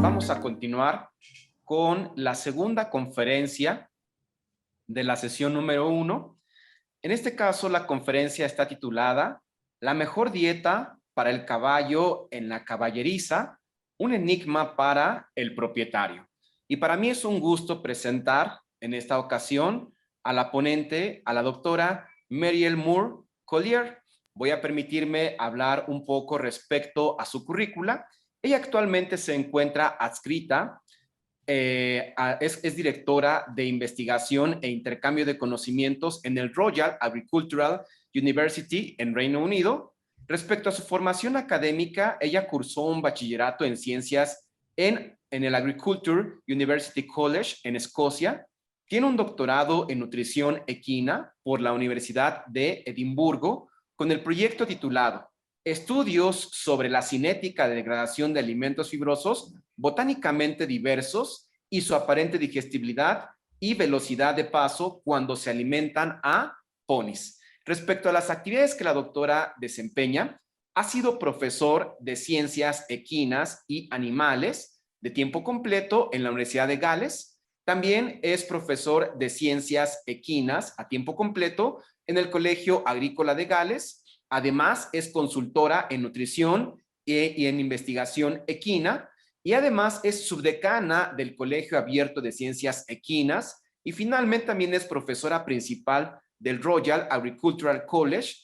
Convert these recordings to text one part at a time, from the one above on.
Vamos a continuar con la segunda conferencia de la sesión número 1. En este caso, la conferencia está titulada La mejor dieta para el caballo en la Caballeriza, un enigma para el propietario. Y para mí es un gusto presentar en esta ocasión a la ponente, a la doctora Mejor Collier. Voy a permitirme hablar un poco respecto a su currícula. Ella actualmente se encuentra adscrita, es directora de investigación e intercambio de conocimientos en el Royal Agricultural University en Reino Unido. Respecto a su formación académica, ella cursó un bachillerato en ciencias en el Agriculture University College en Escocia. Tiene un doctorado en nutrición equina por la Universidad de Edimburgo con el proyecto titulado Estudios sobre la cinética de degradación de alimentos fibrosos botánicamente diversos y su aparente digestibilidad y velocidad de paso cuando se alimentan a ponis. Respecto a las actividades que la doctora desempeña, ha sido profesor de ciencias equinas y animales de tiempo completo en la Universidad de Gales. También es profesor de ciencias equinas a tiempo completo en el Colegio Agrícola de Gales. Además, es consultora en nutrición y en investigación equina, y además es subdecana del Colegio Abierto de Ciencias Equinas, y finalmente también es profesora principal del Royal Agricultural College,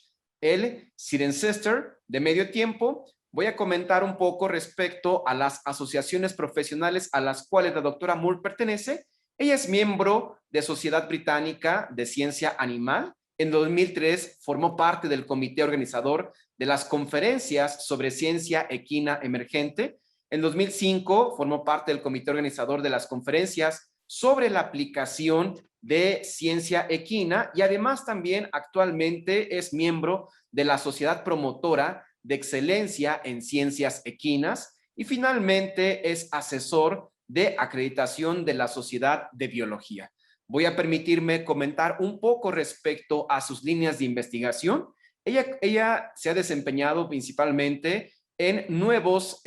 el Cirencester de medio tiempo. Voy a comentar un poco respecto a las asociaciones profesionales a las cuales la doctora Moore pertenece. Ella es miembro de Sociedad Británica de Ciencia Animal. En 2003 formó parte del comité organizador de las conferencias sobre ciencia equina emergente. En 2005 formó parte del comité organizador de las conferencias sobre la aplicación de ciencia equina y además también actualmente es miembro de la Sociedad Promotora de Excelencia en Ciencias Equinas y finalmente es asesor de acreditación de la Sociedad de Biología. Voy a permitirme comentar un poco respecto a sus líneas de investigación. Ella se ha desempeñado principalmente en nuevos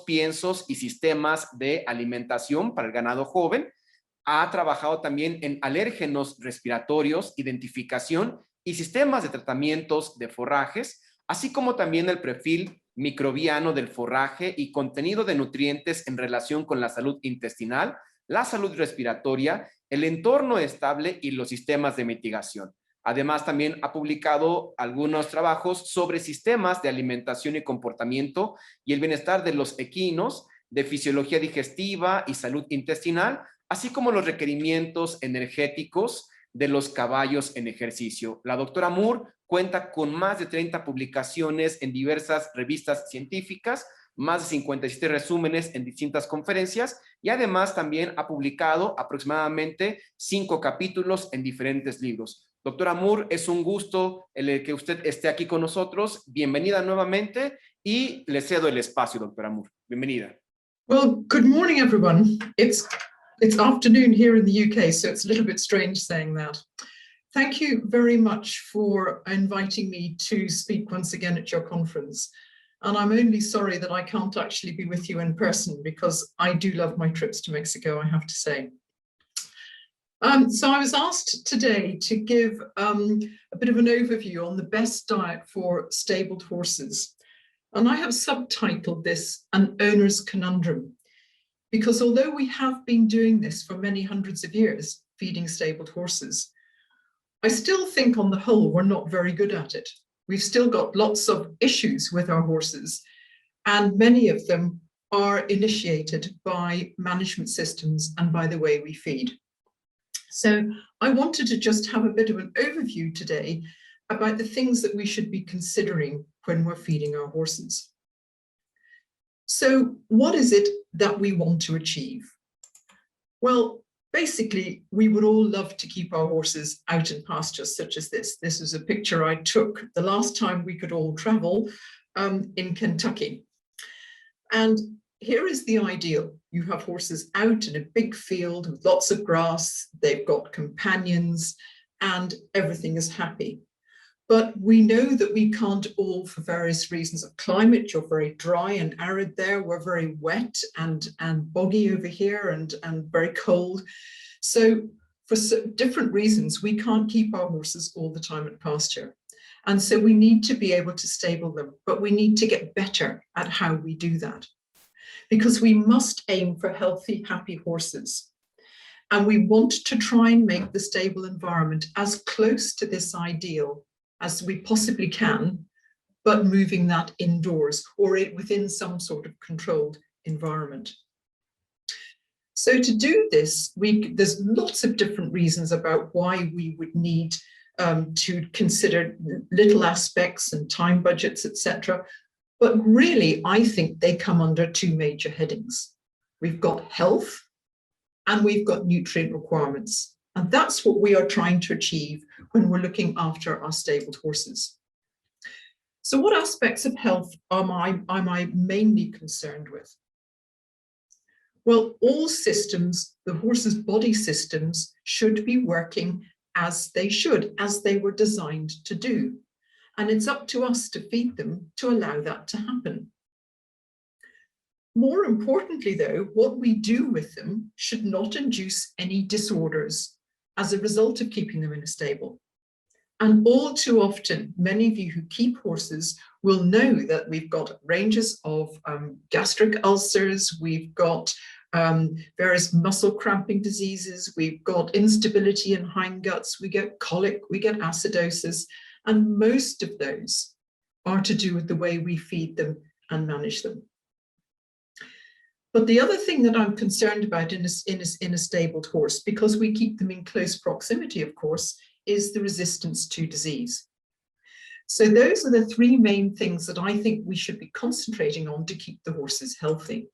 piensos y sistemas de alimentación para el ganado joven. Ha trabajado también en alérgenos respiratorios, identificación y sistemas de tratamientos de forrajes, así como también el perfil microbiano del forraje y contenido de nutrientes en relación con la salud intestinal, la salud respiratoria, el entorno estable y los sistemas de mitigación. Además, también ha publicado algunos trabajos sobre sistemas de alimentación y comportamiento y el bienestar de los equinos, de fisiología digestiva y salud intestinal, así como los requerimientos energéticos de los caballos en ejercicio. La doctora Moore cuenta con más de 30 publicaciones en diversas revistas científicas, más de 57 resúmenes en distintas conferencias y además también ha publicado aproximadamente 5 capítulos en diferentes libros. Doctora Moore, es un gusto el que usted esté aquí con nosotros. Bienvenida nuevamente y le cedo el espacio, doctora Moore. Bienvenida. Well, good morning, everyone. It's afternoon here in the UK, so it's a little bit strange saying that. Thank you very much for inviting me to speak once again at your conference. And I'm only sorry that I can't actually be with you in person because I do love my trips to Mexico, I have to say. So I was asked today to give a bit of an overview on the best diet for stabled horses. And I have subtitled this An Owner's Conundrum, because although we have been doing this for many hundreds of years, feeding stabled horses, I still think on the whole we're not very good at it. We've still got lots of issues with our horses, and many of them are initiated by management systems and by the way we feed. So I wanted to just have a bit of an overview today about the things that we should be considering when we're feeding our horses. So what is it that we want to achieve? Well, basically, we would all love to keep our horses out in pastures such as this. This is a picture I took the last time we could all travel in Kentucky. And here is the ideal. You have horses out in a big field with lots of grass, they've got companions, and everything is happy. But we know that we can't all, for various reasons of climate. You're very dry and arid there. We're very wet and boggy over here and very cold. So for different reasons, we can't keep our horses all the time at pasture. And so we need to be able to stable them, but we need to get better at how we do that. Because we must aim for healthy, happy horses. And we want to try and make the stable environment as close to this ideal as we possibly can, but moving that indoors or within some sort of controlled environment. So to do this, there's lots of different reasons about why we would need to consider little aspects and time budgets, etc. But really, I think they come under two major headings. We've got health and we've got nutrient requirements. And that's what we are trying to achieve when we're looking after our stabled horses. So what aspects of health am I mainly concerned with? Well, all systems, the horse's body systems, should be working as they should, as they were designed to do. And it's up to us to feed them to allow that to happen. More importantly, though, what we do with them should not induce any disorders as a result of keeping them in a stable. And all too often, many of you who keep horses will know that we've got ranges of gastric ulcers, we've got various muscle cramping diseases, we've got instability in hindguts, we get colic, we get acidosis, and most of those are to do with the way we feed them and manage them. But the other thing that I'm concerned about in a stabled horse, because we keep them in close proximity, of course, is the resistance to disease. So those are the three main things that I think we should be concentrating on to keep the horses healthy.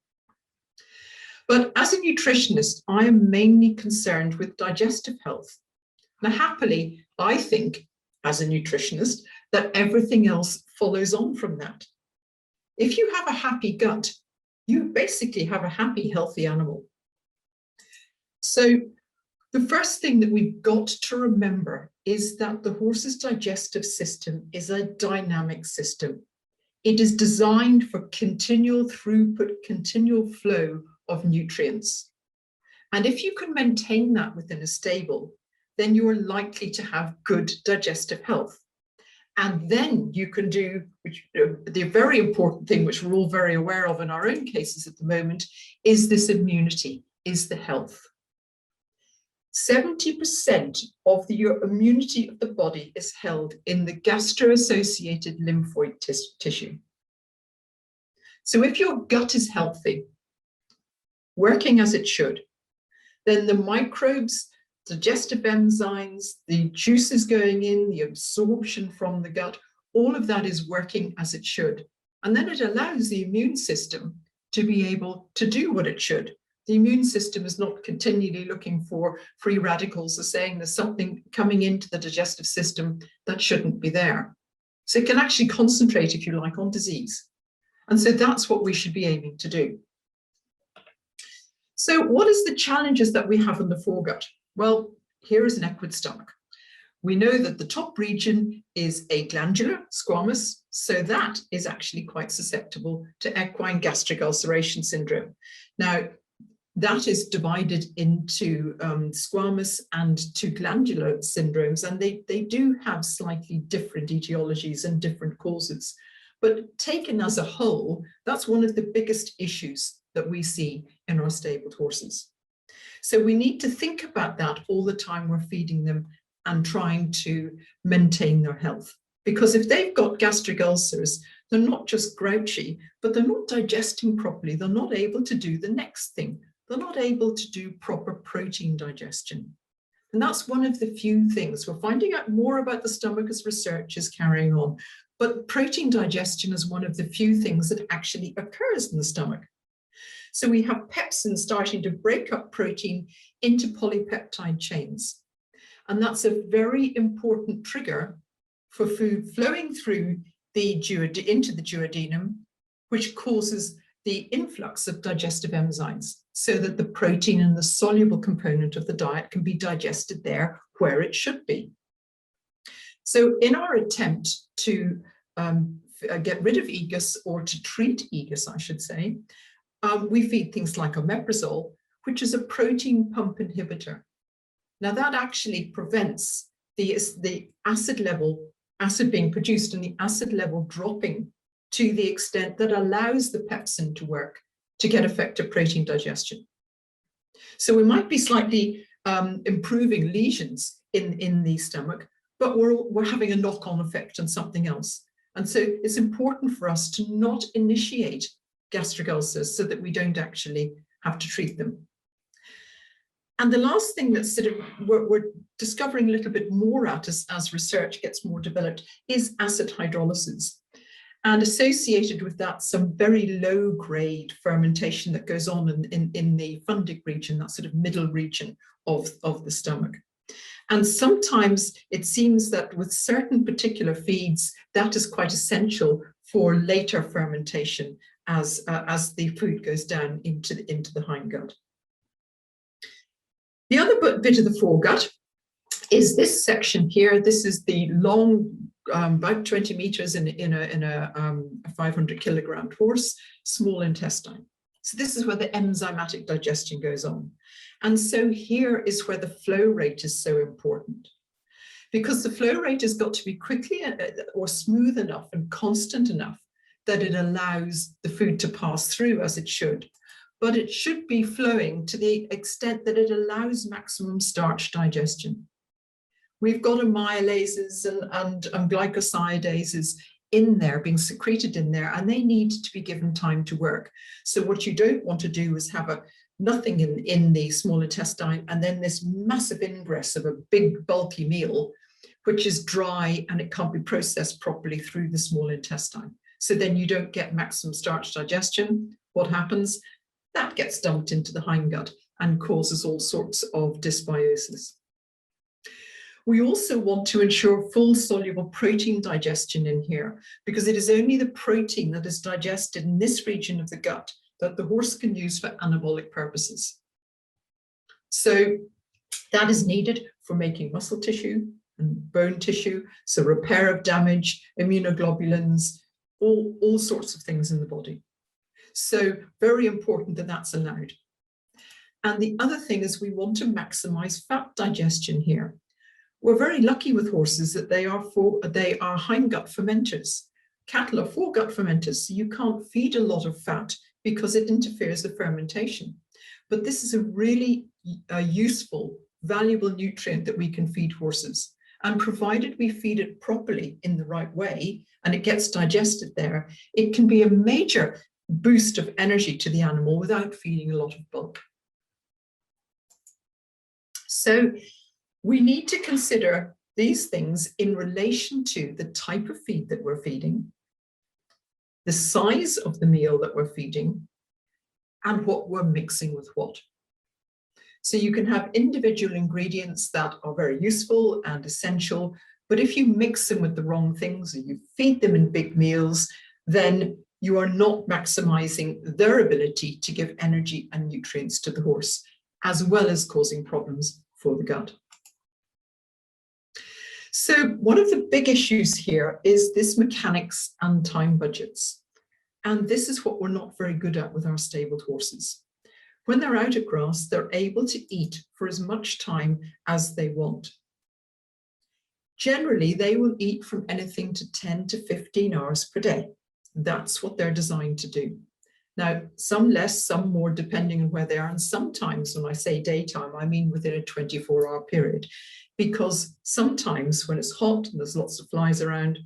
But as a nutritionist, I am mainly concerned with digestive health. Now, happily, I think, as a nutritionist, that everything else follows on from that. If you have a happy gut, you basically have a happy, healthy animal. So the first thing that we've got to remember is that the horse's digestive system is a dynamic system. It is designed for continual throughput, continual flow of nutrients. And if you can maintain that within a stable, then you are likely to have good digestive health. And then you can do the very important thing, which we're all very aware of in our own cases at the moment, is this immunity, is the health. 70% of your immunity of the body is held in the gastro-associated lymphoid tissue. So if your gut is healthy, working as it should, then the microbes, digestive enzymes, the juices going in, the absorption from the gut, all of that is working as it should. And then it allows the immune system to be able to do what it should. The immune system is not continually looking for free radicals or saying there's something coming into the digestive system that shouldn't be there. So it can actually concentrate, if you like, on disease. And so that's what we should be aiming to do. So what is the challenges that we have in the foregut? Well, here is an equid stomach. We know that the top region is aglandular squamous, so that is actually quite susceptible to equine gastric ulceration syndrome. Now, that is divided into squamous and to glandular syndromes, and they do have slightly different etiologies and different causes. But taken as a whole, that's one of the biggest issues that we see in our stabled horses. So we need to think about that all the time we're feeding them and trying to maintain their health. Because if they've got gastric ulcers, they're not just grouchy, but they're not digesting properly. They're not able to do the next thing. They're not able to do proper protein digestion. And that's one of the few things. We're finding out more about the stomach as research is carrying on. But protein digestion is one of the few things that actually occurs in the stomach. So we have pepsin starting to break up protein into polypeptide chains. And that's a very important trigger for food flowing through into the duodenum, which causes the influx of digestive enzymes so that the protein and the soluble component of the diet can be digested there where it should be. So in our attempt to get rid of EGUS, or to treat EGUS, I should say, we feed things like omeprazole, which is a protein pump inhibitor. Now that actually prevents the acid being produced and the acid level dropping to the extent that allows the pepsin to work to get effective protein digestion. So we might be slightly improving lesions in the stomach, but we're having a knock-on effect on something else. And so it's important for us to not initiate gastric ulcers so that we don't actually have to treat them. And the last thing that sort of we're discovering a little bit more at as research gets more developed is acid hydrolysis. And associated with that, some very low grade fermentation that goes on in the fundic region, that sort of middle region of the stomach. And sometimes it seems that with certain particular feeds, that is quite essential for later fermentation as the food goes down into the hindgut. The other bit of the foregut is this section here. This is the long, about 20 meters in a 500 kilogram horse, small intestine. So this is where the enzymatic digestion goes on. And so here is where the flow rate is so important, because the flow rate has got to be quickly or smooth enough and constant enough that it allows the food to pass through as it should. But it should be flowing to the extent that it allows maximum starch digestion. We've got amylases and glycosidases in there, being secreted in there, and they need to be given time to work. So what you don't want to do is have nothing in the small intestine, and then this massive ingress of a big bulky meal, which is dry and it can't be processed properly through the small intestine. So then you don't get maximum starch digestion. What happens? That gets dumped into the hindgut and causes all sorts of dysbiosis. We also want to ensure full soluble protein digestion in here, because it is only the protein that is digested in this region of the gut that the horse can use for anabolic purposes. So that is needed for making muscle tissue and bone tissue, so repair of damage, immunoglobulins, all sorts of things in the body. So very important that that's allowed. And the other thing is we want to maximize fat digestion here. We're very lucky with horses that they are hindgut fermenters. Cattle are foregut fermenters, so you can't feed a lot of fat because it interferes with fermentation. But this is a really useful, valuable nutrient that we can feed horses. And provided we feed it properly in the right way and it gets digested there, it can be a major boost of energy to the animal without feeling a lot of bulk. So we need to consider these things in relation to the type of feed that we're feeding, the size of the meal that we're feeding, and what we're mixing with what. So you can have individual ingredients that are very useful and essential, but if you mix them with the wrong things and you feed them in big meals, then you are not maximizing their ability to give energy and nutrients to the horse, as well as causing problems for the gut. So one of the big issues here is this mechanics and time budgets. And this is what we're not very good at with our stabled horses. When they're out of grass, they're able to eat for as much time as they want. Generally, they will eat from anything to 10 to 15 hours per day. That's what they're designed to do. Now, some less, some more, depending on where they are. And sometimes when I say daytime, I mean within a 24-hour period, because sometimes when it's hot and there's lots of flies around,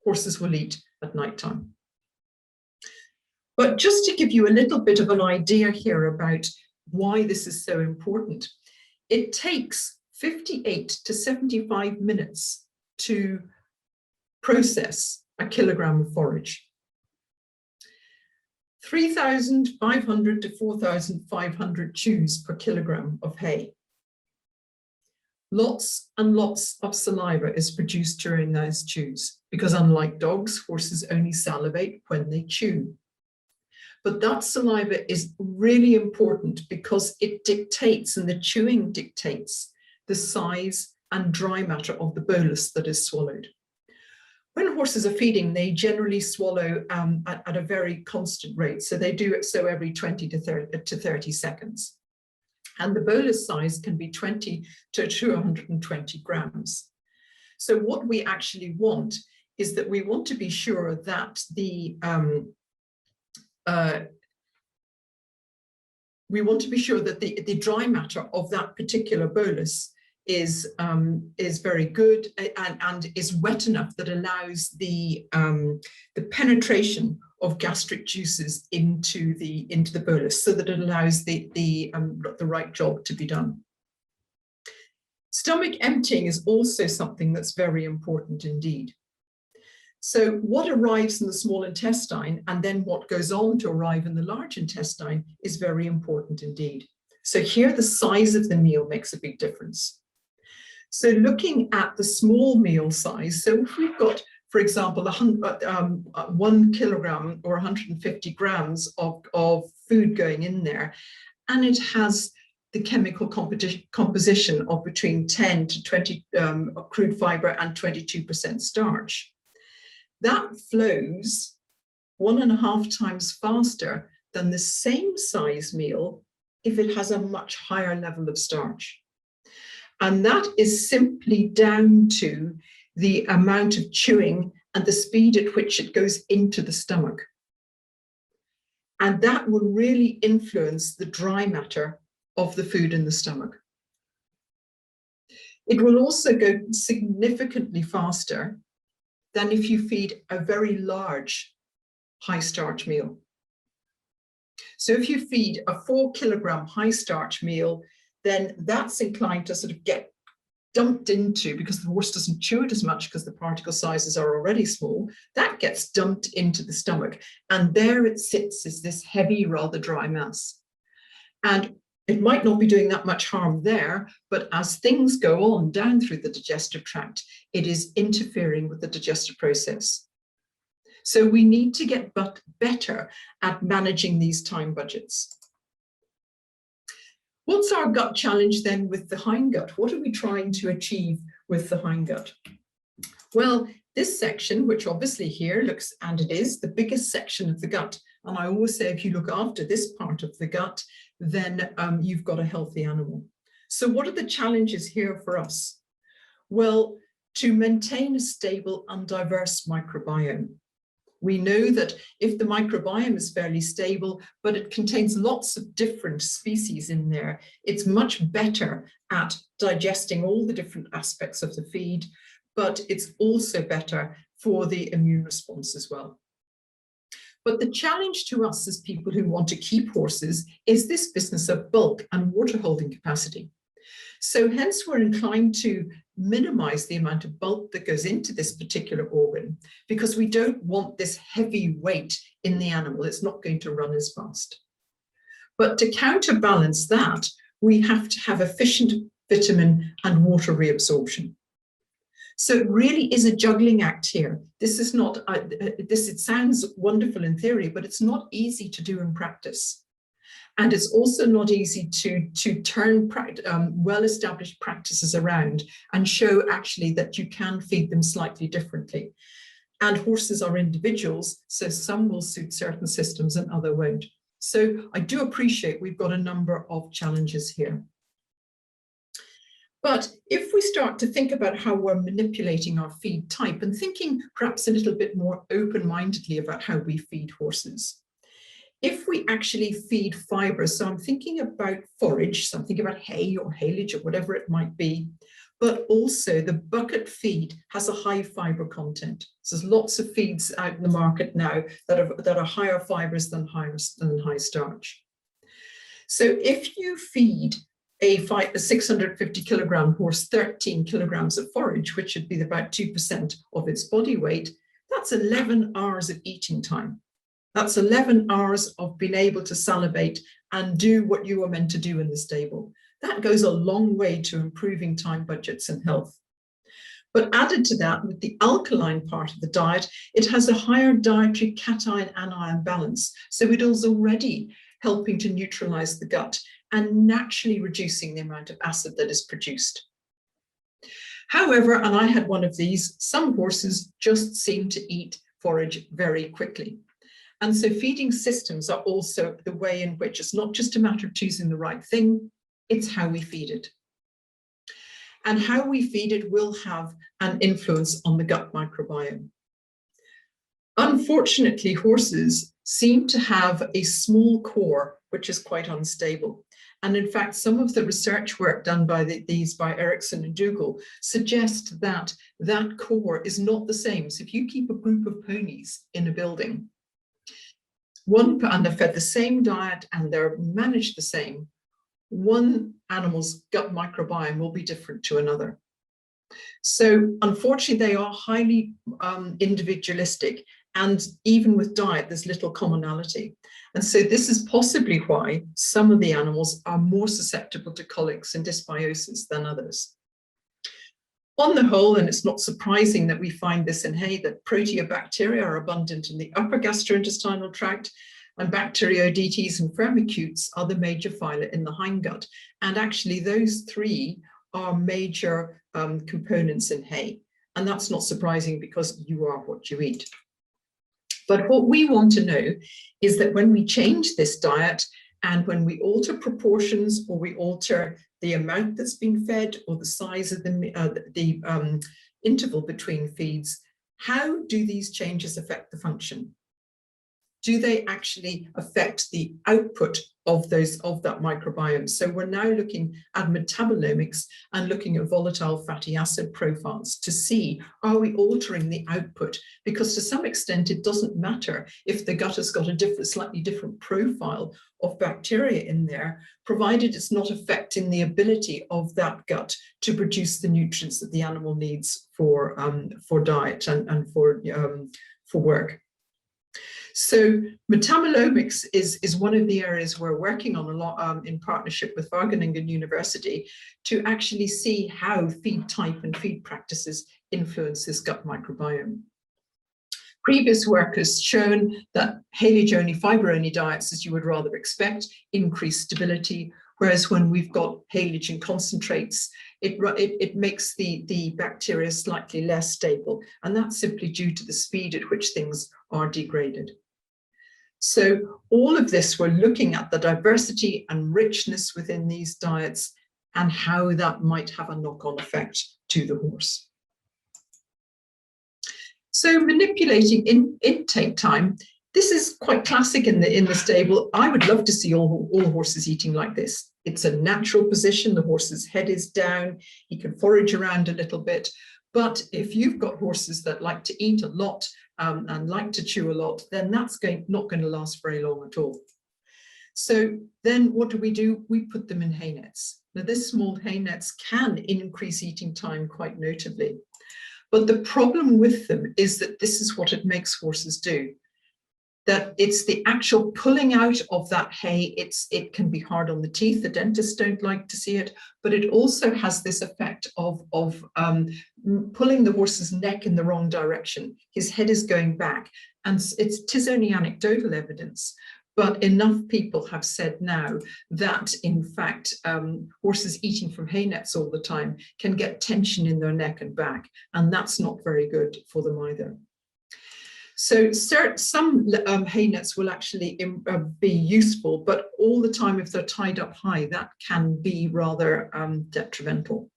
horses will eat at nighttime. But just to give you a little bit of an idea here about why this is so important, it takes 58 to 75 minutes to process a kilogram of forage. 3,500 to 4,500 chews per kilogram of hay. Lots and lots of saliva is produced during those chews, because unlike dogs, horses only salivate when they chew. But that saliva is really important because it dictates, and the chewing dictates, the size and dry matter of the bolus that is swallowed. When horses are feeding, they generally swallow at a very constant rate. So they do it so every 20 to 30 seconds. And the bolus size can be 20 to 220 grams. So what we actually want is that we want to be sure that the dry matter of that particular bolus is very good and is wet enough that allows the penetration of gastric juices into the bolus, so that it allows the right job to be done. Stomach emptying is also something that's very important indeed. So what arrives in the small intestine and then what goes on to arrive in the large intestine is very important indeed. So here the size of the meal makes a big difference. So looking at the small meal size, so if we've got, for example, 1 kilogram or 150 grams of food going in there, and it has the chemical composition of between 10 to 20 crude fiber and 22% starch, that flows 1.5 times faster than the same size meal if it has a much higher level of starch. And that is simply down to the amount of chewing and the speed at which it goes into the stomach. And that will really influence the dry matter of the food in the stomach. It will also go significantly faster than if you feed a very large high starch meal. So if you feed a 4 kilogram high starch meal, then that's inclined to sort of get dumped into, because the horse doesn't chew it as much because the particle sizes are already small, that gets dumped into the stomach. And there it sits as this heavy, rather dry mass. And it might not be doing that much harm there, but as things go on down through the digestive tract, it is interfering with the digestive process. So we need to get better at managing these time budgets. What's our gut challenge then with the hindgut? What are we trying to achieve with the hindgut? Well, this section, which obviously here looks, and it is the biggest section of the gut. And I always say, if you look after this part of the gut, then you've got a healthy animal. So what are the challenges here for us? Well, to maintain a stable and diverse microbiome. We know that if the microbiome is fairly stable, but it contains lots of different species in there, it's much better at digesting all the different aspects of the feed, but it's also better for the immune response as well. But the challenge to us as people who want to keep horses is this business of bulk and water holding capacity. So hence we're inclined to minimize the amount of bulk that goes into this particular organ, because we don't want this heavy weight in the animal. It's not going to run as fast. But to counterbalance that, we have to have efficient vitamin and water reabsorption. So it really is a juggling act here. This is not, it sounds wonderful in theory, but it's not easy to do in practice. And it's also not easy to turn well-established practices around and show actually that you can feed them slightly differently. And horses are individuals, so some will suit certain systems and other won't. So I do appreciate we've got a number of challenges here. But if we start to think about how we're manipulating our feed type and thinking perhaps a little bit more open-mindedly about how we feed horses, if we actually feed fiber, so I'm thinking about forage, so I'm thinking about hay or haylage or whatever it might be, but also the bucket feed has a high fiber content. So there's lots of feeds out in the market now that are higher fibers than high starch. So if you feed a 650 kilogram horse 13 kilograms of forage, which would be about 2% of its body weight, that's 11 hours of eating time. That's 11 hours of being able to salivate and do what you were meant to do in the stable. That goes a long way to improving time budgets and health. But added to that, with the alkaline part of the diet, it has a higher dietary cation-anion balance. So it is already helping to neutralize the gut and naturally reducing the amount of acid that is produced. However, and I had one of these, some horses just seem to eat forage very quickly. And so feeding systems are also the way in which it's not just a matter of choosing the right thing, it's how we feed it. And how we feed it will have an influence on the gut microbiome. Unfortunately, horses seem to have a small core, which is quite unstable. And in fact, some of the research work done by by Erickson and Dougal suggest that that core is not the same. So if you keep a group of ponies in a building, and they're fed the same diet and they're managed the same, one animal's gut microbiome will be different to another. So unfortunately, they are highly individualistic, and even with diet, there's little commonality. And so this is possibly why some of the animals are more susceptible to colics and dysbiosis than others. On the whole, and it's not surprising that we find this in hay, that proteobacteria are abundant in the upper gastrointestinal tract, and Bacteroidetes and Firmicutes are the major phyla in the hindgut. And actually, those three are major components in hay. And that's not surprising because you are what you eat. But what we want to know is that when we change this diet and when we alter proportions, or we alter the amount that's been fed, or the size of the interval between feeds, how do these changes affect the function? Do they actually affect the output of that microbiome? So we're now looking at metabolomics and looking at volatile fatty acid profiles to see, are we altering the output? Because to some extent, it doesn't matter if the gut has got a slightly different profile of bacteria in there, provided it's not affecting the ability of that gut to produce the nutrients that the animal needs for diet and for work. So metabolomics is one of the areas we're working on a lot in partnership with Wageningen University to actually see how feed type and feed practices influence this gut microbiome. Previous work has shown that halogeny, fiber-only diets, as you would rather expect, increase stability, whereas when we've got halogen concentrates, it makes the bacteria slightly less stable, and that's simply due to the speed at which things are degraded. So all of this, we're looking at the diversity and richness within these diets and how that might have a knock-on effect to the horse. So manipulating intake time, this is quite classic in the stable. I would love to see all horses eating like this. It's a natural position. The horse's head is down. He can forage around a little bit. But if you've got horses that like to eat a lot and like to chew a lot, then that's not going to last very long at all. So then what do? We put them in hay nets. Now, this small hay nets can increase eating time quite notably. But the problem with them is that this is what it makes horses do. That it's the actual pulling out of that hay, it can be hard on the teeth, the dentists don't like to see it, but it also has this effect of pulling the horse's neck in the wrong direction. His head is going back, and tis only anecdotal evidence, but enough people have said now that, in fact, horses eating from hay nets all the time can get tension in their neck and back, and that's not very good for them either. So some hay nets will actually be useful, but all the time if they're tied up high, that can be rather detrimental.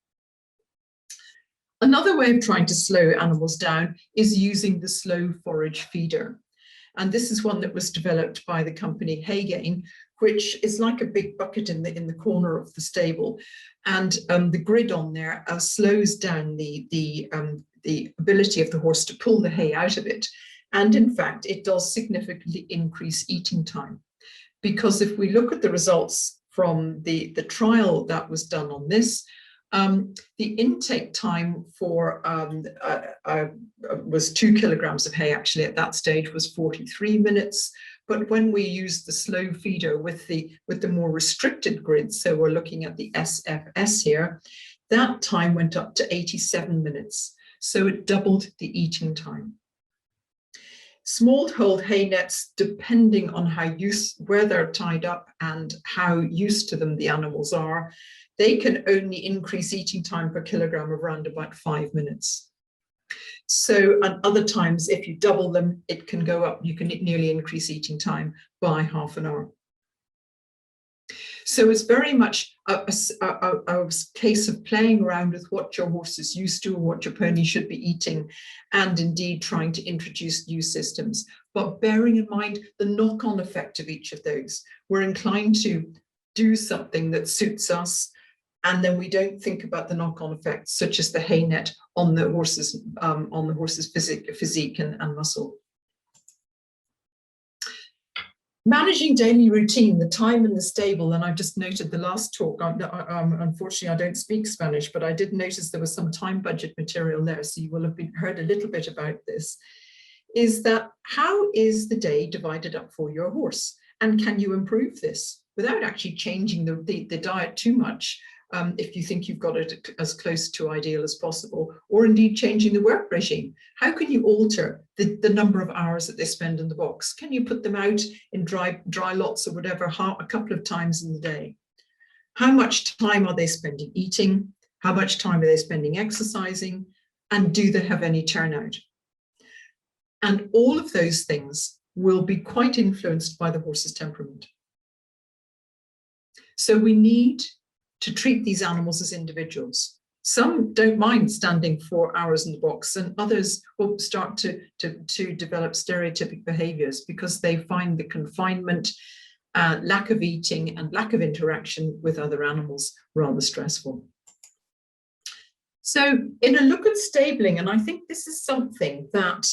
Another way of trying to slow animals down is using the slow forage feeder. And this is one that was developed by the company Haygain, which is like a big bucket in the corner of the stable. And the grid on there slows down the ability of the horse to pull the hay out of it. And in fact, it does significantly increase eating time. Because if we look at the results from the trial that was done on this, the intake time for was 2 kilograms of hay actually at that stage was 43 minutes. But when we used the slow feeder with the more restricted grid, so we're looking at the SFS here, that time went up to 87 minutes. So it doubled the eating time. Small hold hay nets, depending on where they're tied up and how used to them the animals are, they can only increase eating time per kilogram of around about 5 minutes. So, and other times, if you double them, it can go up, you can nearly increase eating time by half an hour. So it's very much a case of playing around with what your horse is used to, what your pony should be eating, and indeed trying to introduce new systems. But bearing in mind the knock-on effect of each of those, we're inclined to do something that suits us, and then we don't think about the knock-on effects, such as the hay net on the horse's physique and muscle. Managing daily routine, the time in the stable, and I just noted the last talk, unfortunately I don't speak Spanish, but I did notice there was some time budget material there, so you will have heard a little bit about this, is that how is the day divided up for your horse? And can you improve this without actually changing the diet too much, if you think you've got it as close to ideal as possible, or indeed changing the work regime? How can you alter the number of hours that they spend in the box? Can you put them out in dry lots or whatever, a couple of times in the day? How much time are they spending eating? How much time are they spending exercising? And do they have any turnout? And all of those things will be quite influenced by the horse's temperament. So we need to treat these animals as individuals. Some don't mind standing 4 hours in the box, and others will start to develop stereotypic behaviors because they find the confinement, lack of eating and lack of interaction with other animals rather stressful. So in a look at stabling, and I think this is something that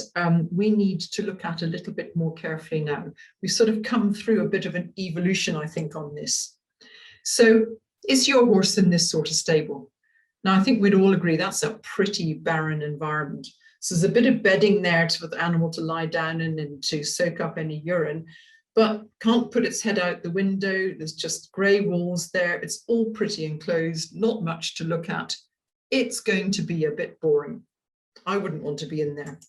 we need to look at a little bit more carefully now. We've sort of come through a bit of an evolution, I think, on this. So is your horse in this sort of stable? Now, I think we'd all agree that's a pretty barren environment. So there's a bit of bedding there for the animal to lie down in and to soak up any urine, but can't put its head out the window. There's just grey walls there. It's all pretty enclosed, not much to look at. It's going to be a bit boring. I wouldn't want to be in there.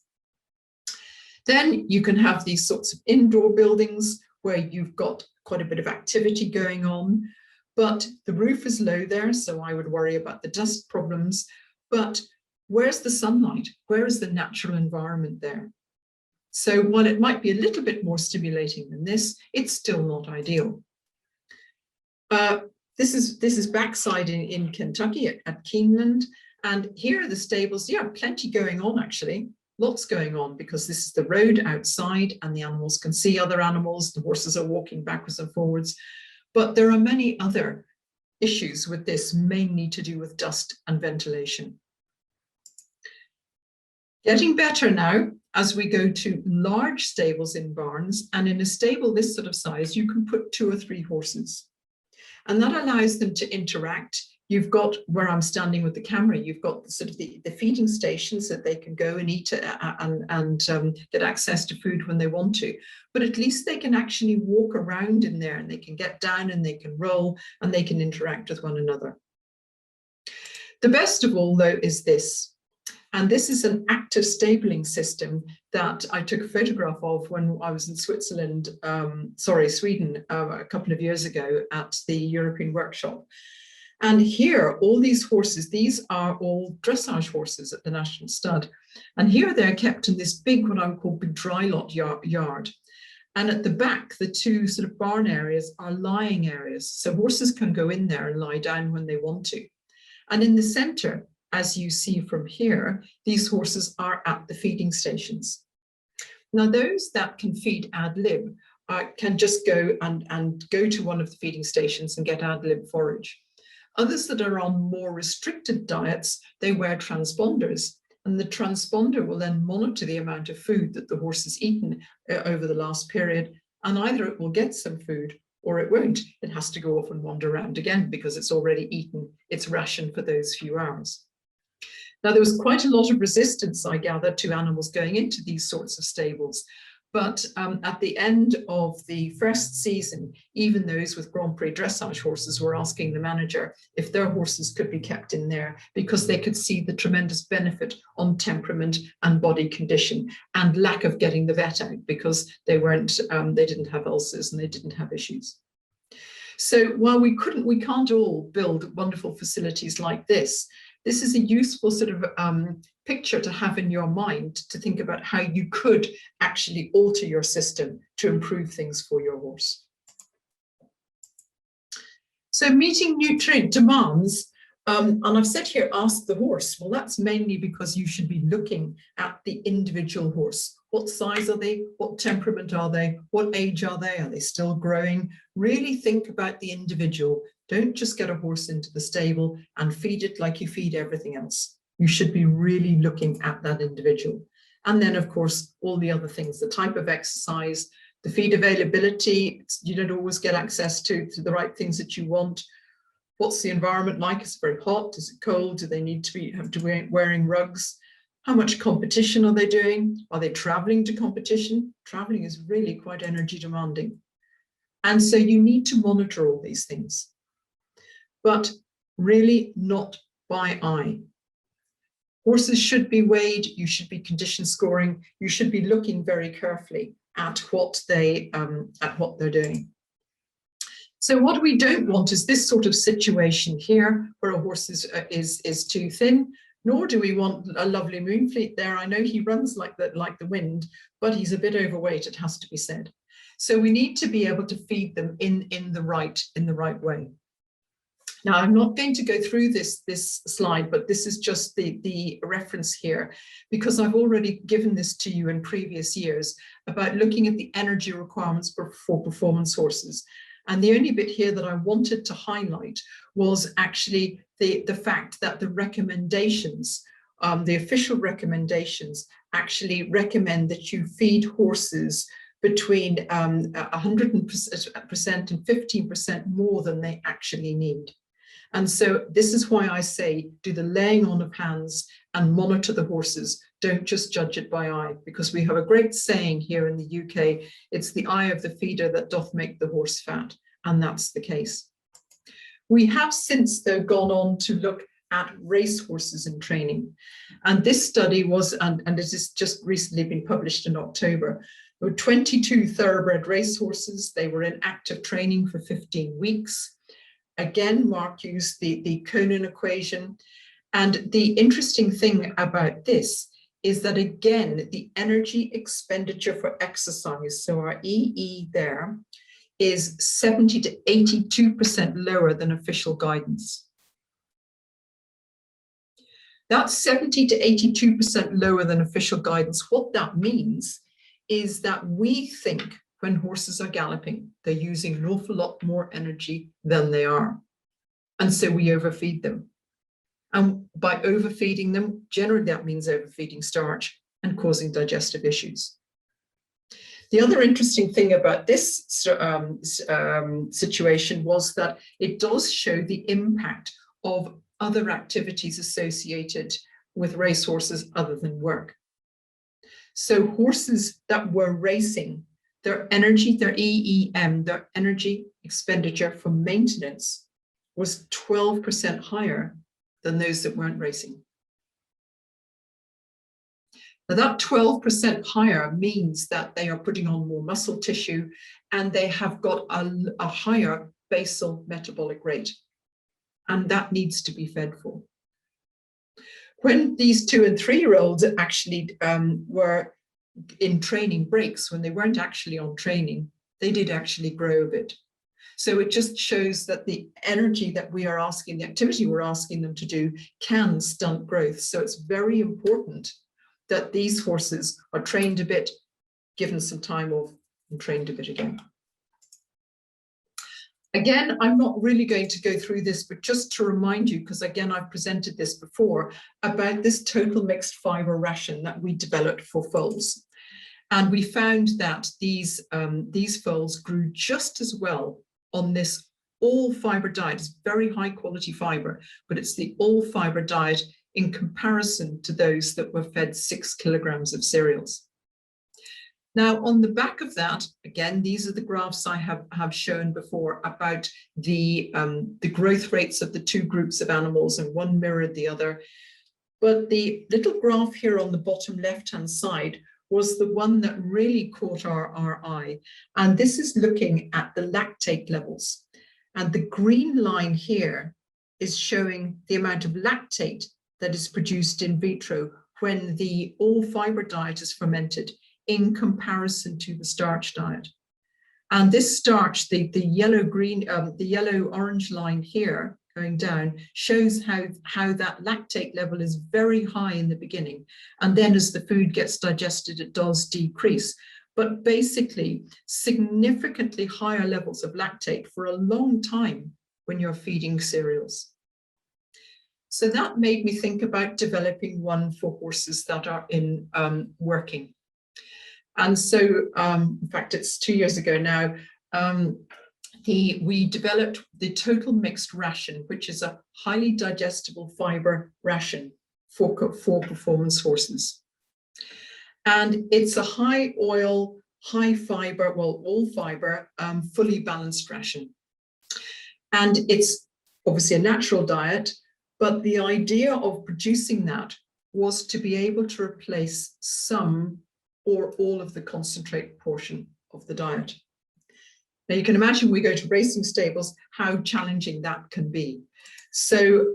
Then you can have these sorts of indoor buildings where you've got quite a bit of activity going on, but the roof is low there, so I would worry about the dust problems. But where's the sunlight? Where is the natural environment there? So while it might be a little bit more stimulating than this, it's still not ideal. This is backside in Kentucky at Keeneland, and here are the stables. Yeah, plenty going on actually. Lots going on because this is the road outside and the animals can see other animals. The horses are walking backwards and forwards. But there are many other issues with this, mainly to do with dust and ventilation. Getting better now as we go to large stables in barns, and in a stable this sort of size, you can put 2 or 3 horses. And that allows them to interact. You've got, where I'm standing with the camera, you've got sort of the feeding stations that they can go and eat and get access to food when they want to. But at least they can actually walk around in there and they can get down and they can roll and they can interact with one another. The best of all, though, is this. And this is an active stabling system that I took a photograph of when I was in Sweden, a couple of years ago at the European workshop. And here, all these horses, these are all dressage horses at the National Stud. And here they're kept in this big, what I would call big dry lot yard. And at the back, the 2 sort of barn areas are lying areas. So horses can go in there and lie down when they want to. And in the center, as you see from here, these horses are at the feeding stations. Now, those that can feed ad lib can just go and go to one of the feeding stations and get ad lib forage. Others that are on more restricted diets, they wear transponders, and the transponder will then monitor the amount of food that the horse has eaten over the last period, and either it will get some food or it won't. It has to go off and wander around again because it's already eaten its ration for those few hours. Now, there was quite a lot of resistance, I gather, to animals going into these sorts of stables, But at the end of the first season, even those with Grand Prix dressage horses were asking the manager if their horses could be kept in there, because they could see the tremendous benefit on temperament and body condition, and lack of getting the vet out because they didn't have ulcers and they didn't have issues. So while we can't all build wonderful facilities like this, this is a useful sort of picture to have in your mind to think about how you could actually alter your system to improve things for your horse. So meeting nutrient demands, and I've said here, ask the horse. Well, that's mainly because you should be looking at the individual horse. What size are they? What temperament are they? What age are they? Are they still growing? Really think about the individual. Don't just get a horse into the stable and feed it like you feed everything else. You should be really looking at that individual. And then, of course, all the other things, the type of exercise, the feed availability. You don't always get access to the right things that you want. What's the environment like? Is it very hot? Is it cold? Do they need to be wearing rugs? How much competition are they doing? Are they traveling to competition? Traveling is really quite energy demanding. And so you need to monitor all these things, but really not by eye. Horses should be weighed, you should be condition scoring, you should be looking very carefully at what they're doing. So what we don't want is this sort of situation here where a horse is too thin, nor do we want a lovely Moonfleet there. I know he runs like the wind, but he's a bit overweight, it has to be said. So we need to be able to feed them in the right way. Now, I'm not going to go through this slide, but this is just the reference here, because I've already given this to you in previous years about looking at the energy requirements for performance horses. And the only bit here that I wanted to highlight was actually the fact that the recommendations, the official recommendations, actually recommend that you feed horses between 100% and 15% more than they actually need. And so this is why I say, do the laying on of hands and monitor the horses. Don't just judge it by eye, because we have a great saying here in the UK, it's the eye of the feeder that doth make the horse fat. And that's the case. We have since, though, gone on to look at race horses in training. And this study was, and it has just recently been published in October, there were 22 thoroughbred race horses. They were in active training for 15 weeks. Again, Mark used the Conan equation. And the interesting thing about this is that, again, the energy expenditure for exercise, so our EE there, is 70 to 82% lower than official guidance. That's 70 to 82% lower than official guidance. What that means is that we think when horses are galloping, they're using an awful lot more energy than they are. And so we overfeed them. And by overfeeding them, generally that means overfeeding starch and causing digestive issues. The other interesting thing about this situation was that it does show the impact of other activities associated with racehorses other than work. So horses that were racing, their energy, their EEM, their energy expenditure for maintenance was 12% higher than those that weren't racing. Now that 12% higher means that they are putting on more muscle tissue and they have got a higher basal metabolic rate. And that needs to be fed for. When these 2- and 3-year-olds actually were in training breaks, when they weren't actually on training, they did actually grow a bit. So it just shows that the energy that we are asking, the activity we're asking them to do can stunt growth. So it's very important that these horses are trained a bit, given some time off, and trained a bit again. Again, I'm not really going to go through this, but just to remind you, because again, I've presented this before, about this total mixed fiber ration that we developed for foals. And we found that these foals grew just as well on this all fiber diet. It's very high quality fiber, but it's the all fiber diet in comparison to those that were fed 6 kilograms of cereals. Now, on the back of that, again, these are the graphs I have shown before about the growth rates of the two groups of animals, and one mirrored the other. But the little graph here on the bottom left-hand side was the one that really caught our eye. And this is looking at the lactate levels. And the green line here is showing the amount of lactate that is produced in vitro when the all-fiber diet is fermented in comparison to the starch diet. And this starch, the yellow-orange line here going down, shows how that lactate level is very high in the beginning. And then as the food gets digested, it does decrease. But basically, significantly higher levels of lactate for a long time when you're feeding cereals. So that made me think about developing one for horses that are in working. And so, in fact, it's 2 years ago now, we developed the total mixed ration, which is a highly digestible fiber ration for performance horses. And it's a high oil, high fiber, well, all fiber, fully balanced ration. And it's obviously a natural diet, but the idea of producing that was to be able to replace some or all of the concentrate portion of the diet. Now you can imagine we go to racing stables, how challenging that can be. So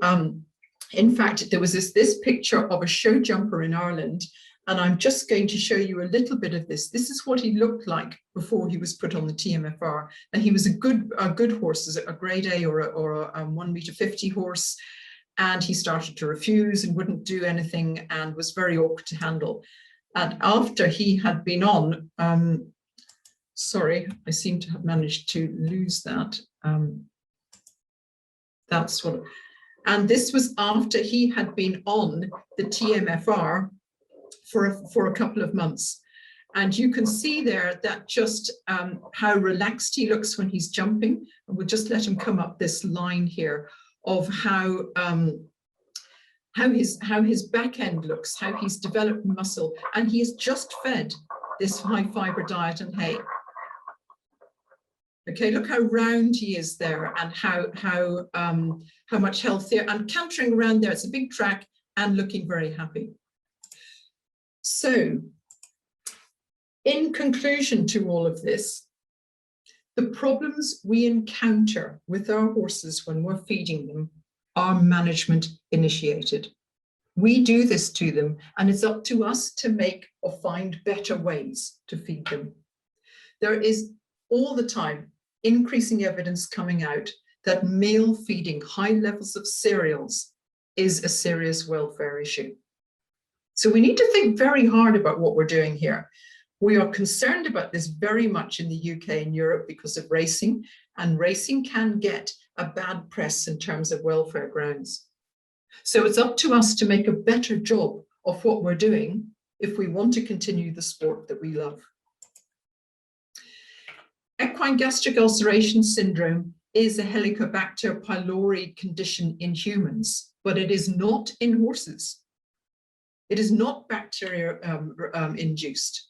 in fact, there was this picture of a show jumper in Ireland, and I'm just going to show you a little bit of this. This is what he looked like before he was put on the TMFR. And he was a good horse, a grade A or a 1 meter 50 horse. And he started to refuse and wouldn't do anything and was very awkward to handle. And after he had been on, sorry, I seem to have managed to lose that. That's what, and this was after he had been on the TMFR for a couple of months. And you can see there that just how relaxed he looks when he's jumping. And we'll just let him come up this line here of how his back end looks, how he's developed muscle, and he has just fed this high fiber diet and hay. Okay, look how round he is there, and how much healthier, and cantering around there. It's a big track and looking very happy. So, in conclusion to all of this, the problems we encounter with our horses when we're feeding them are management initiated. We do this to them, and it's up to us to make or find better ways to feed them. There is all the time increasing evidence coming out that male feeding high levels of cereals is a serious welfare issue. So we need to think very hard about what we're doing here. We are concerned about this very much in the UK and Europe because of racing, and racing can get a bad press in terms of welfare grounds. So it's up to us to make a better job of what we're doing if we want to continue the sport that we love. Equine gastric ulceration syndrome is a Helicobacter pylori condition in humans, but it is not in horses. It is not bacteria induced.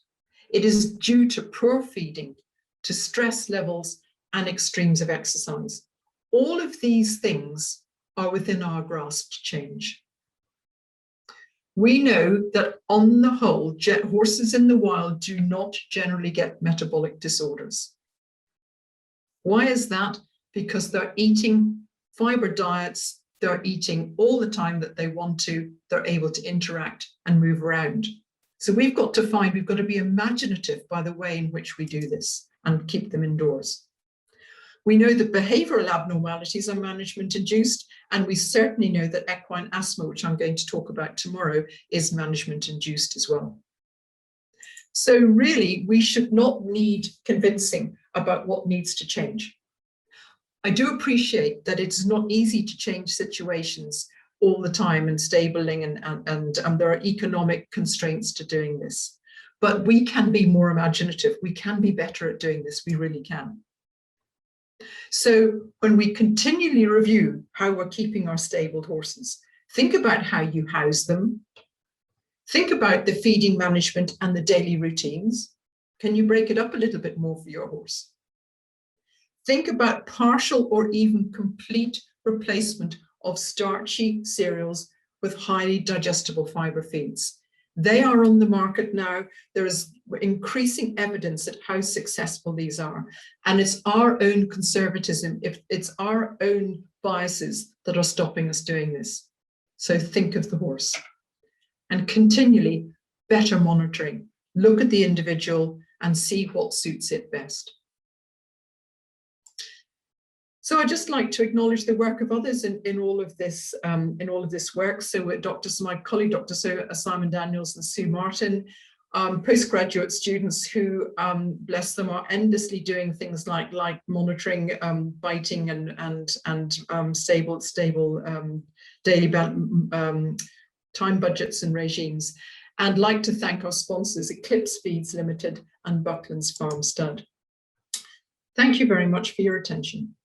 It is due to poor feeding, to stress levels, and extremes of exercise. All of these things are within our grasp to change. We know that on the whole, horses in the wild do not generally get metabolic disorders. Why is that? Because they're eating fiber diets, they're eating all the time that they want to, they're able to interact and move around. So we've got to be imaginative by the way in which we do this and keep them indoors. We know that behavioral abnormalities are management induced, and we certainly know that equine asthma, which I'm going to talk about tomorrow, is management induced as well. So really, we should not need convincing about what needs to change. I do appreciate that it's not easy to change situations all the time and stabling, and there are economic constraints to doing this. But we can be more imaginative. We can be better at doing this. We really can. So when we continually review how we're keeping our stabled horses, think about how you house them. Think about the feeding management and the daily routines. Can you break it up a little bit more for your horse? Think about partial or even complete replacement of starchy cereals with highly digestible fiber feeds. They are on the market now. There is increasing evidence at how successful these are. And it's our own conservatism, it's our own biases that are stopping us doing this. So think of the horse. And continually better monitoring. Look at the individual and see what suits it best. So I'd just like to acknowledge the work of others in all of this work. So with my colleague, Dr. Simon Daniels and Sue Martin, postgraduate students who, bless them, are endlessly doing things like monitoring biting and stable daily time budgets and regimes. And like to thank our sponsors, Eclipse Feeds Limited and Buckland's Farm Stud. Thank you very much for your attention.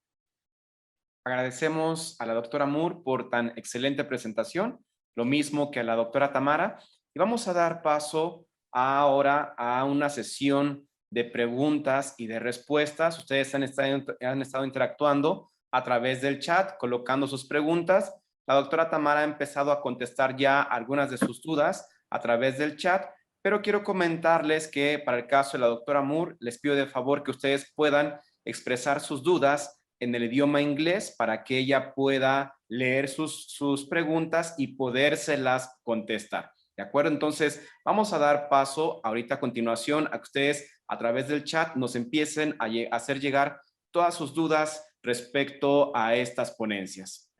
Agradecemos a la doctora Moore por tan excelente presentación, lo mismo que a la doctora Tamara, y vamos a dar paso ahora a una sesión de preguntas y de respuestas. Ustedes han estado interactuando a través del chat, colocando sus preguntas. La doctora Tamara ha empezado a contestar ya algunas de sus dudas a través del chat, pero quiero comentarles que para el caso de la doctora Moore, les pido de favor que ustedes puedan expresar sus dudas en el idioma inglés para que ella pueda leer sus preguntas y podérselas contestar. ¿De acuerdo? Entonces, vamos a dar paso ahorita a continuación a que ustedes a través del chat nos empiecen a hacer llegar todas sus dudas respecto a estas ponencias.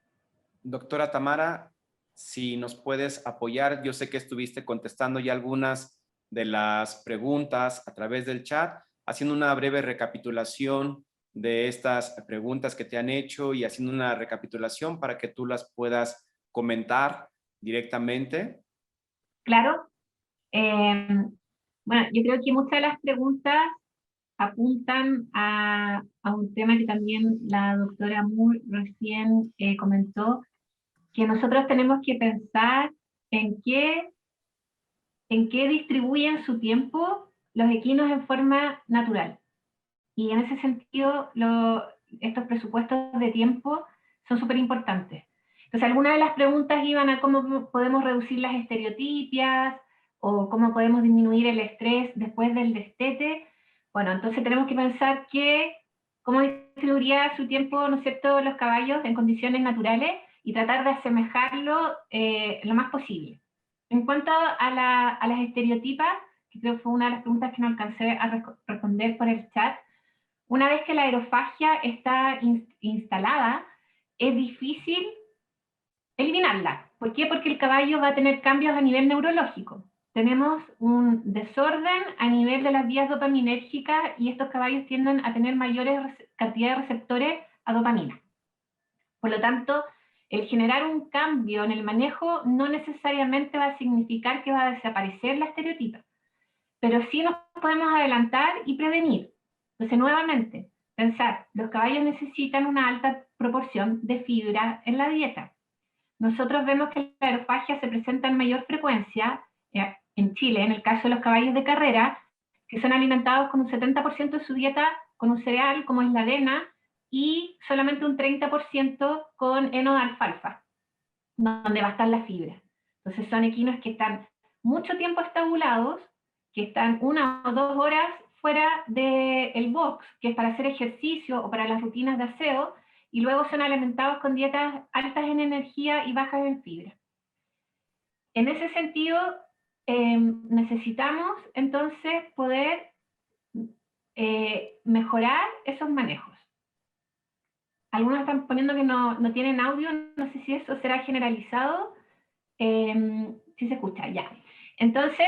Doctora Tamara, si nos puedes apoyar, yo sé que estuviste contestando ya algunas de las preguntas a través del chat, haciendo una breve recapitulación de estas preguntas que te han hecho y haciendo una recapitulación para que tú las puedas comentar directamente. Claro. Bueno, yo creo que muchas de las preguntas apuntan a un tema que también la doctora Moore recién comentó, que nosotros tenemos que pensar en qué distribuyen su tiempo los equinos en forma natural. Y en ese sentido, estos presupuestos de tiempo son súper importantes. Entonces, algunas de las preguntas iban a cómo podemos reducir las estereotipias o cómo podemos disminuir el estrés después del destete. Bueno, entonces tenemos que pensar cómo distribuiría su tiempo, ¿no es cierto?, los caballos en condiciones naturales y tratar de asemejarlo lo más posible. En cuanto a las estereotipas, que creo que fue una de las preguntas que no alcancé a responder por el chat, una vez que la aerofagia está instalada, es difícil eliminarla. ¿Por qué? Porque el caballo va a tener cambios a nivel neurológico. Tenemos un desorden a nivel de las vías dopaminérgicas y estos caballos tienden a tener mayores cantidades de receptores a dopamina. Por lo tanto, el generar un cambio en el manejo no necesariamente va a significar que va a desaparecer la estereotipa, pero sí nos podemos adelantar y prevenir. Entonces, nuevamente, pensar, los caballos necesitan una alta proporción de fibra en la dieta. Nosotros vemos que la aerofagia se presenta en mayor frecuencia en Chile, en el caso de los caballos de carrera, que son alimentados con un 70% de su dieta con un cereal como es la avena y solamente un 30% con heno de alfalfa, donde va a estar la fibra. Entonces son equinos que están mucho tiempo estabulados, que están 1 o 2 horas fuera del box, que es para hacer ejercicio o para las rutinas de aseo, y luego son alimentados con dietas altas en energía y bajas en fibra. En ese sentido, necesitamos entonces poder mejorar esos manejos. Algunos están poniendo que no tienen audio, no sé si eso será generalizado. Sí se escucha, ya. Entonces,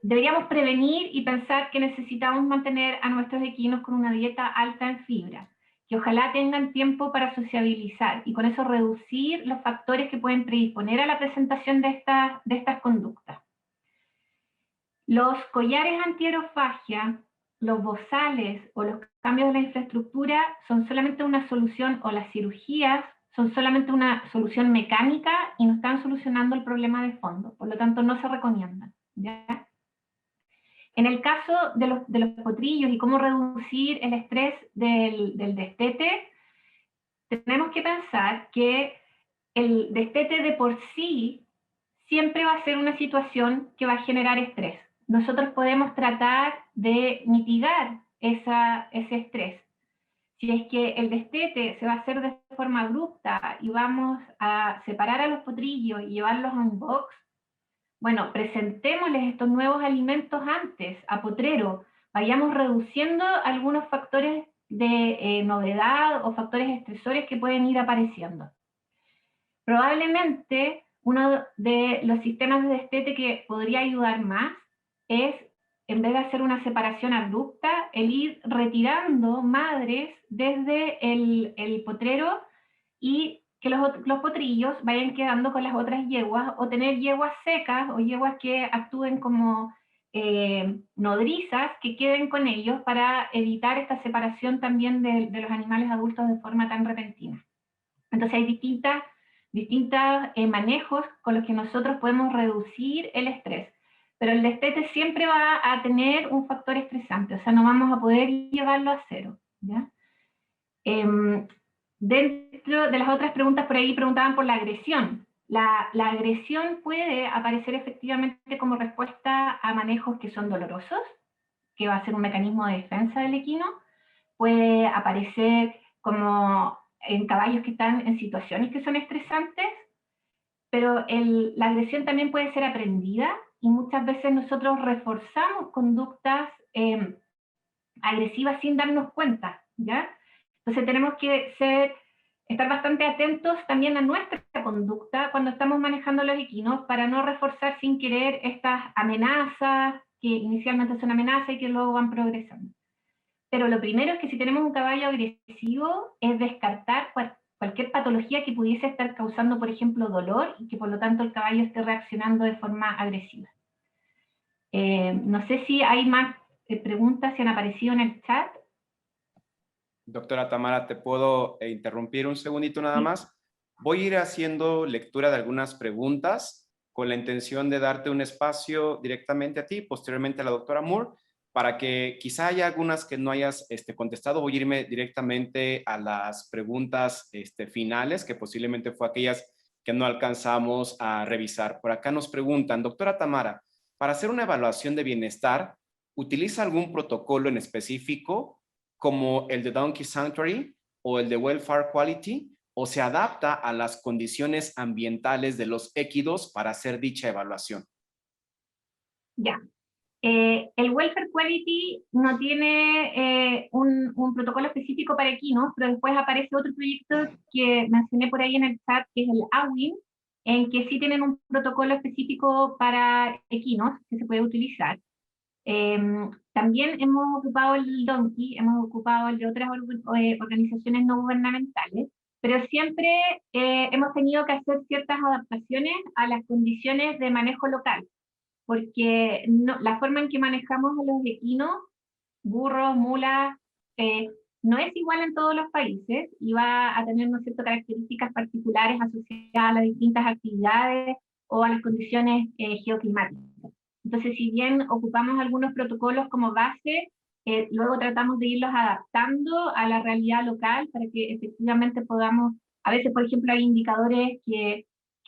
deberíamos prevenir y pensar que necesitamos mantener a nuestros equinos con una dieta alta en fibra, que ojalá tengan tiempo para sociabilizar y con eso reducir los factores que pueden predisponer a la presentación de estas conductas. Los collares antiaerofagia, los bozales o los cambios de la infraestructura son solamente una solución, o las cirugías son solamente una solución mecánica y no están solucionando el problema de fondo, por lo tanto no se recomiendan, ¿ya? En el caso de los potrillos y cómo reducir el estrés del destete, tenemos que pensar que el destete de por sí siempre va a ser una situación que va a generar estrés. Nosotros podemos tratar de mitigar ese estrés. Si es que el destete se va a hacer de forma abrupta y vamos a separar a los potrillos y llevarlos a un box, bueno, presentémosles estos nuevos alimentos antes, a potrero, vayamos reduciendo algunos factores de novedad o factores estresores que pueden ir apareciendo. Probablemente uno de los sistemas de destete que podría ayudar más es, en vez de hacer una separación abrupta, el ir retirando madres desde el potrero y que los potrillos vayan quedando con las otras yeguas, o tener yeguas secas o yeguas que actúen como nodrizas que queden con ellos para evitar esta separación también de los animales adultos de forma tan repentina. Entonces hay distintos manejos con los que nosotros podemos reducir el estrés, pero el destete siempre va a tener un factor estresante, o sea, no vamos a poder llevarlo a cero, ¿ya? Dentro de las otras preguntas por ahí preguntaban por la agresión. La agresión puede aparecer efectivamente como respuesta a manejos que son dolorosos, que va a ser un mecanismo de defensa del equino, puede aparecer como en caballos que están en situaciones que son estresantes, pero la agresión también puede ser aprendida y muchas veces nosotros reforzamos conductas agresivas sin darnos cuenta, ¿ya? Entonces tenemos que estar bastante atentos también a nuestra conducta cuando estamos manejando los equinos para no reforzar sin querer estas amenazas que inicialmente son amenazas y que luego van progresando. Pero lo primero es que si tenemos un caballo agresivo es descartar cualquier patología que pudiese estar causando, por ejemplo, dolor y que por lo tanto el caballo esté reaccionando de forma agresiva. No sé si hay más preguntas que han aparecido en el chat. Doctora Tamara, ¿te puedo interrumpir un segundito nada más? Voy a ir haciendo lectura de algunas preguntas con la intención de darte un espacio directamente a ti, posteriormente a la doctora Moore, para que quizá haya algunas que no hayas contestado. Voy a irme directamente a las preguntas finales, que posiblemente fue aquellas que no alcanzamos a revisar. Por acá nos preguntan, doctora Tamara, para hacer una evaluación de bienestar, ¿utiliza algún protocolo en específico como el de Donkey Sanctuary o el de Welfare Quality, o se adapta a las condiciones ambientales de los equidos para hacer dicha evaluación? Ya. El Welfare Quality no tiene un protocolo específico para equinos, pero después aparece otro proyecto que mencioné por ahí en el chat, que es el AWIN, en que sí tienen un protocolo específico para equinos que se puede utilizar. También hemos ocupado el Donkey, hemos ocupado el de otras organizaciones no gubernamentales, pero siempre hemos tenido que hacer ciertas adaptaciones a las condiciones de manejo local, porque la forma en que manejamos a los equinos, burros, mulas, no es igual en todos los países y va a tener, ¿no es cierto?, características particulares asociadas a las distintas actividades o a las condiciones geoclimáticas. Entonces, si bien ocupamos algunos protocolos como base, luego tratamos de irlos adaptando a la realidad local para que efectivamente podamos, a veces, por ejemplo, hay indicadores que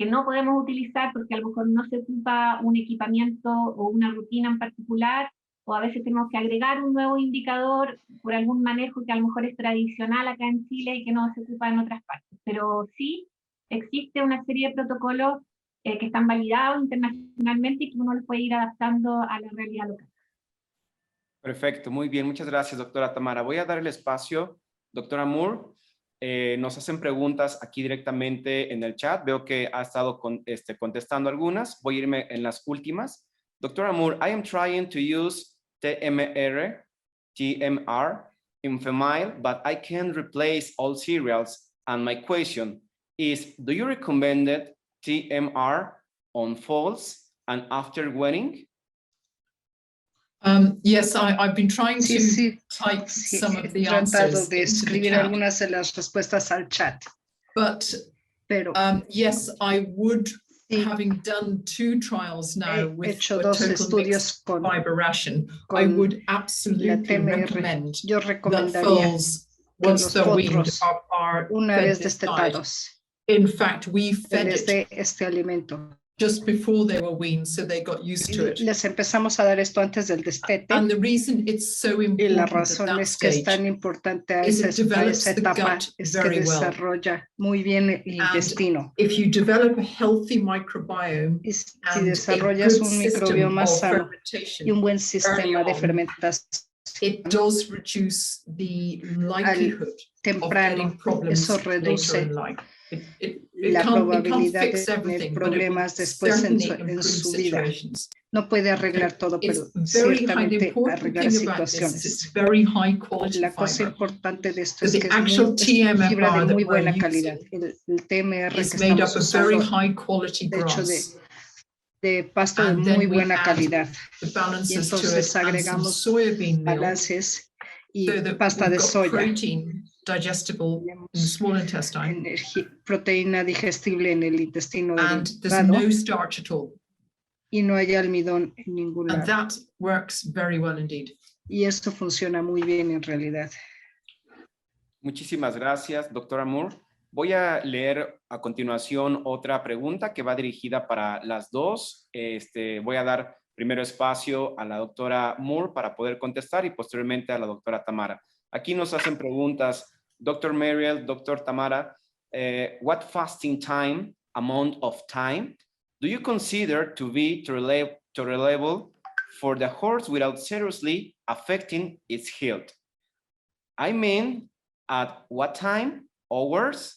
no podemos utilizar porque a lo mejor no se ocupa un equipamiento o una rutina en particular, o a veces tenemos que agregar un nuevo indicador por algún manejo que a lo mejor es tradicional acá en Chile y que no se ocupa en otras partes. Pero sí existe una serie de protocolos que están validados internacionalmente y que uno los puede ir adaptando a la realidad local. Perfecto, muy bien. Muchas gracias, doctora Tamara. Voy a dar el espacio, doctora Moore. Nos hacen preguntas aquí directamente en el chat. Veo que ha estado contestando algunas. Voy a irme en las últimas. Doctora Moore, I am trying to use TMR in female, but I can't replace all cereals. And my question is, do you recommend TMR on falls and after weaning? Yes, I've been trying to type some of the answers de escribir algunas de las respuestas al chat. But pero yes, I would having done 2 trials now with hecho a 2 total estudios mixed con fiber ration, I would la absolutely TMR. recommend Yo that recomendaría foals, que once los they're weaned, potros, are una fed vez this diet. destetados, In fact, we se fed les it dé este alimento. just before they were weaned, so they got used to it. Les empezamos a dar esto antes del destete, And the reason it's so y la important at razón that es que es stage tan importante a is esa, it develops the etapa, gut es que very well. desarrolla muy bien el intestino. If you develop a healthy microbiome Y si and a desarrollas good un system microbioma of sano y fermentation, un buen sistema de on, fermentación it does reduce the likelihood of temprano, getting problems eso later reduce in life. It la can't probabilidad de fix tener everything, but it will problemas después certainly en improve su vida. situations. No puede arreglar todo, pero It's very high. The ciertamente important arreglar thing about this is situaciones. it's very high quality La cosa fiber. importante de esto So es the que es actual fibra de TMFR muy that we're buena calidad. using El TMR que is made estamos up of very usando, high quality de hecho, grass. de pasto de And muy then we buena add calidad. the Y balances to it entonces and some agregamos soybean meal balances y so that pasta we've de got soya. protein digestible in the small intestine Proteína digestible en el intestino and there's delgado, no starch at all. y no hay almidón en ningún And lado. that works very well indeed. Y esto funciona muy bien en realidad. Muchísimas gracias, doctora Moore. Voy a leer a continuación otra pregunta que va dirigida para las dos. Voy a dar primero espacio a la doctora Moore para poder contestar y posteriormente a la doctora Tamara. Aquí nos hacen preguntas, Dr. Mariel, Dr. Tamara, what fasting time, amount of time, do you consider to be tolerable for the horse without seriously affecting its health? I mean, at what time, hours,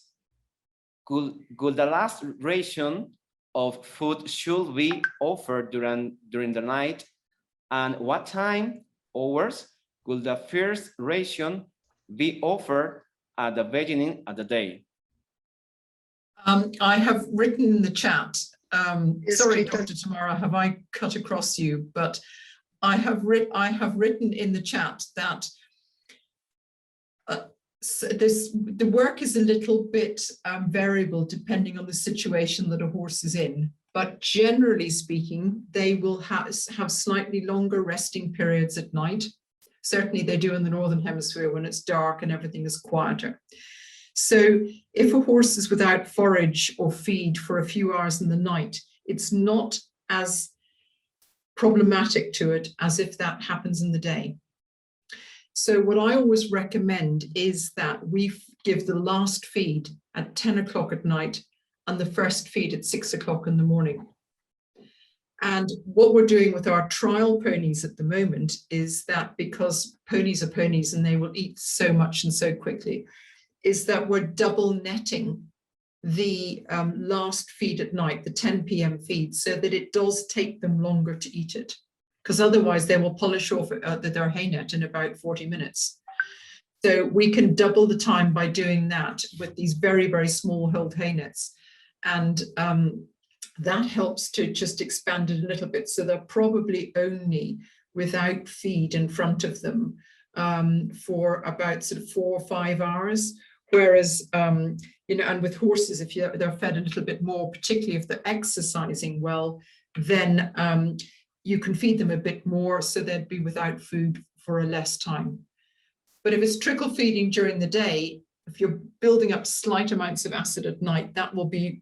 could the last ration of food should be offered during the night? And what time, hours, could the first ration be offered at the beginning of the day? I have written in the chat, sorry, Dr. Tamara, have I cut across you? But I have written in the chat that the work is a little bit variable depending on the situation that a horse is in. But generally speaking, they will have slightly longer resting periods at night. Certainly they do in the Northern Hemisphere when it's dark and everything is quieter. So if a horse is without forage or feed for a few hours in the night, it's not as problematic to it as if that happens in the day. So what I always recommend is that we give the last feed at 10 o'clock at night and the first feed at 6 o'clock in the morning. And what we're doing with our trial ponies at the moment is that, because ponies are ponies and they will eat so much and so quickly, is that we're double netting the last feed at night, the 10 p.m. feed, so that it does take them longer to eat it, because otherwise they will polish off their hay net in about 40 minutes. So we can double the time by doing that with these very, very small held hay nets. And that helps to just expand it a little bit. So they're probably only without feed in front of them for about sort of 4 or 5 hours. Whereas, you know, and with horses, if they're fed a little bit more, particularly if they're exercising well, then you can feed them a bit more, so they'd be without food for a less time. But if it's trickle feeding during the day, if you're building up slight amounts of acid at night, that will be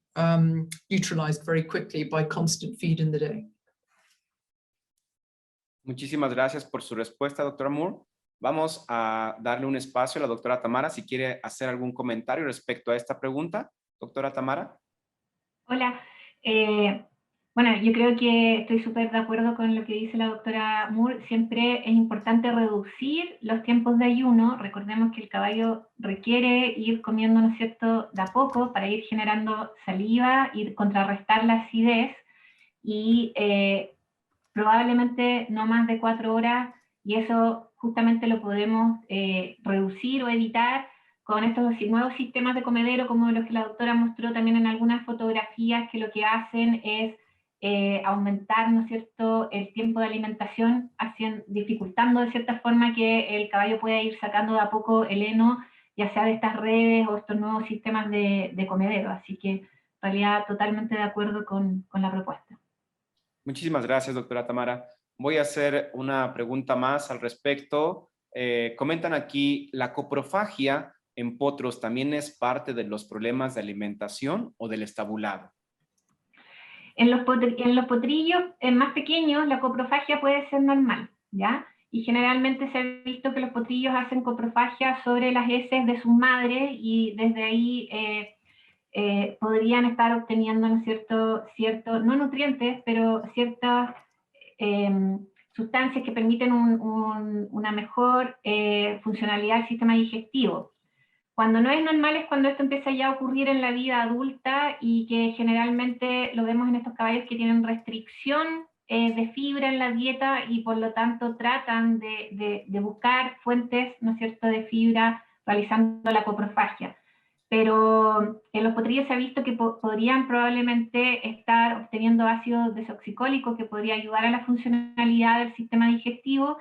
neutralized very quickly by constant feed in the day. Muchísimas gracias por su respuesta, doctora Moore. Vamos a darle un espacio a la doctora Tamara si quiere hacer algún comentario respecto a esta pregunta. Doctora Tamara. Hola. Bueno, yo creo que estoy súper de acuerdo con lo que dice la doctora Moore. Siempre es importante reducir los tiempos de ayuno. Recordemos que el caballo requiere ir comiendo, ¿no es cierto?, de a poco para ir generando saliva y contrarrestar la acidez. Y probablemente no más de 4 horas, y eso justamente lo podemos reducir o evitar con estos nuevos sistemas de comedero, como los que la doctora mostró también en algunas fotografías, que lo que hacen es aumentar, ¿no es cierto?, el tiempo de alimentación, dificultando de cierta forma que el caballo pueda ir sacando de a poco el heno, ya sea de estas redes o estos nuevos sistemas de comedero. Así que En realidad, totalmente de acuerdo con la propuesta. Muchísimas gracias, doctora Tamara. Voy a hacer una pregunta más al respecto. Comentan aquí, ¿la coprofagia en potros también es parte de los problemas de alimentación o del estabulado? En los potrillos más pequeños, la coprofagia puede ser normal, ¿ya? Y generalmente se ha visto que los potrillos hacen coprofagia sobre las heces de sus madres y desde ahí podrían estar obteniendo, ¿no es cierto, no nutrientes, pero ciertas sustancias que permiten una mejor funcionalidad del sistema digestivo. Cuando no es normal es cuando esto empieza ya a ocurrir en la vida adulta y que generalmente lo vemos en estos caballos que tienen restricción de fibra en la dieta y por lo tanto tratan de buscar fuentes, ¿no es cierto?, de fibra realizando la coprofagia. Pero en los potrillos se ha visto que podrían probablemente estar obteniendo ácido desoxicólico que podría ayudar a la funcionalidad del sistema digestivo,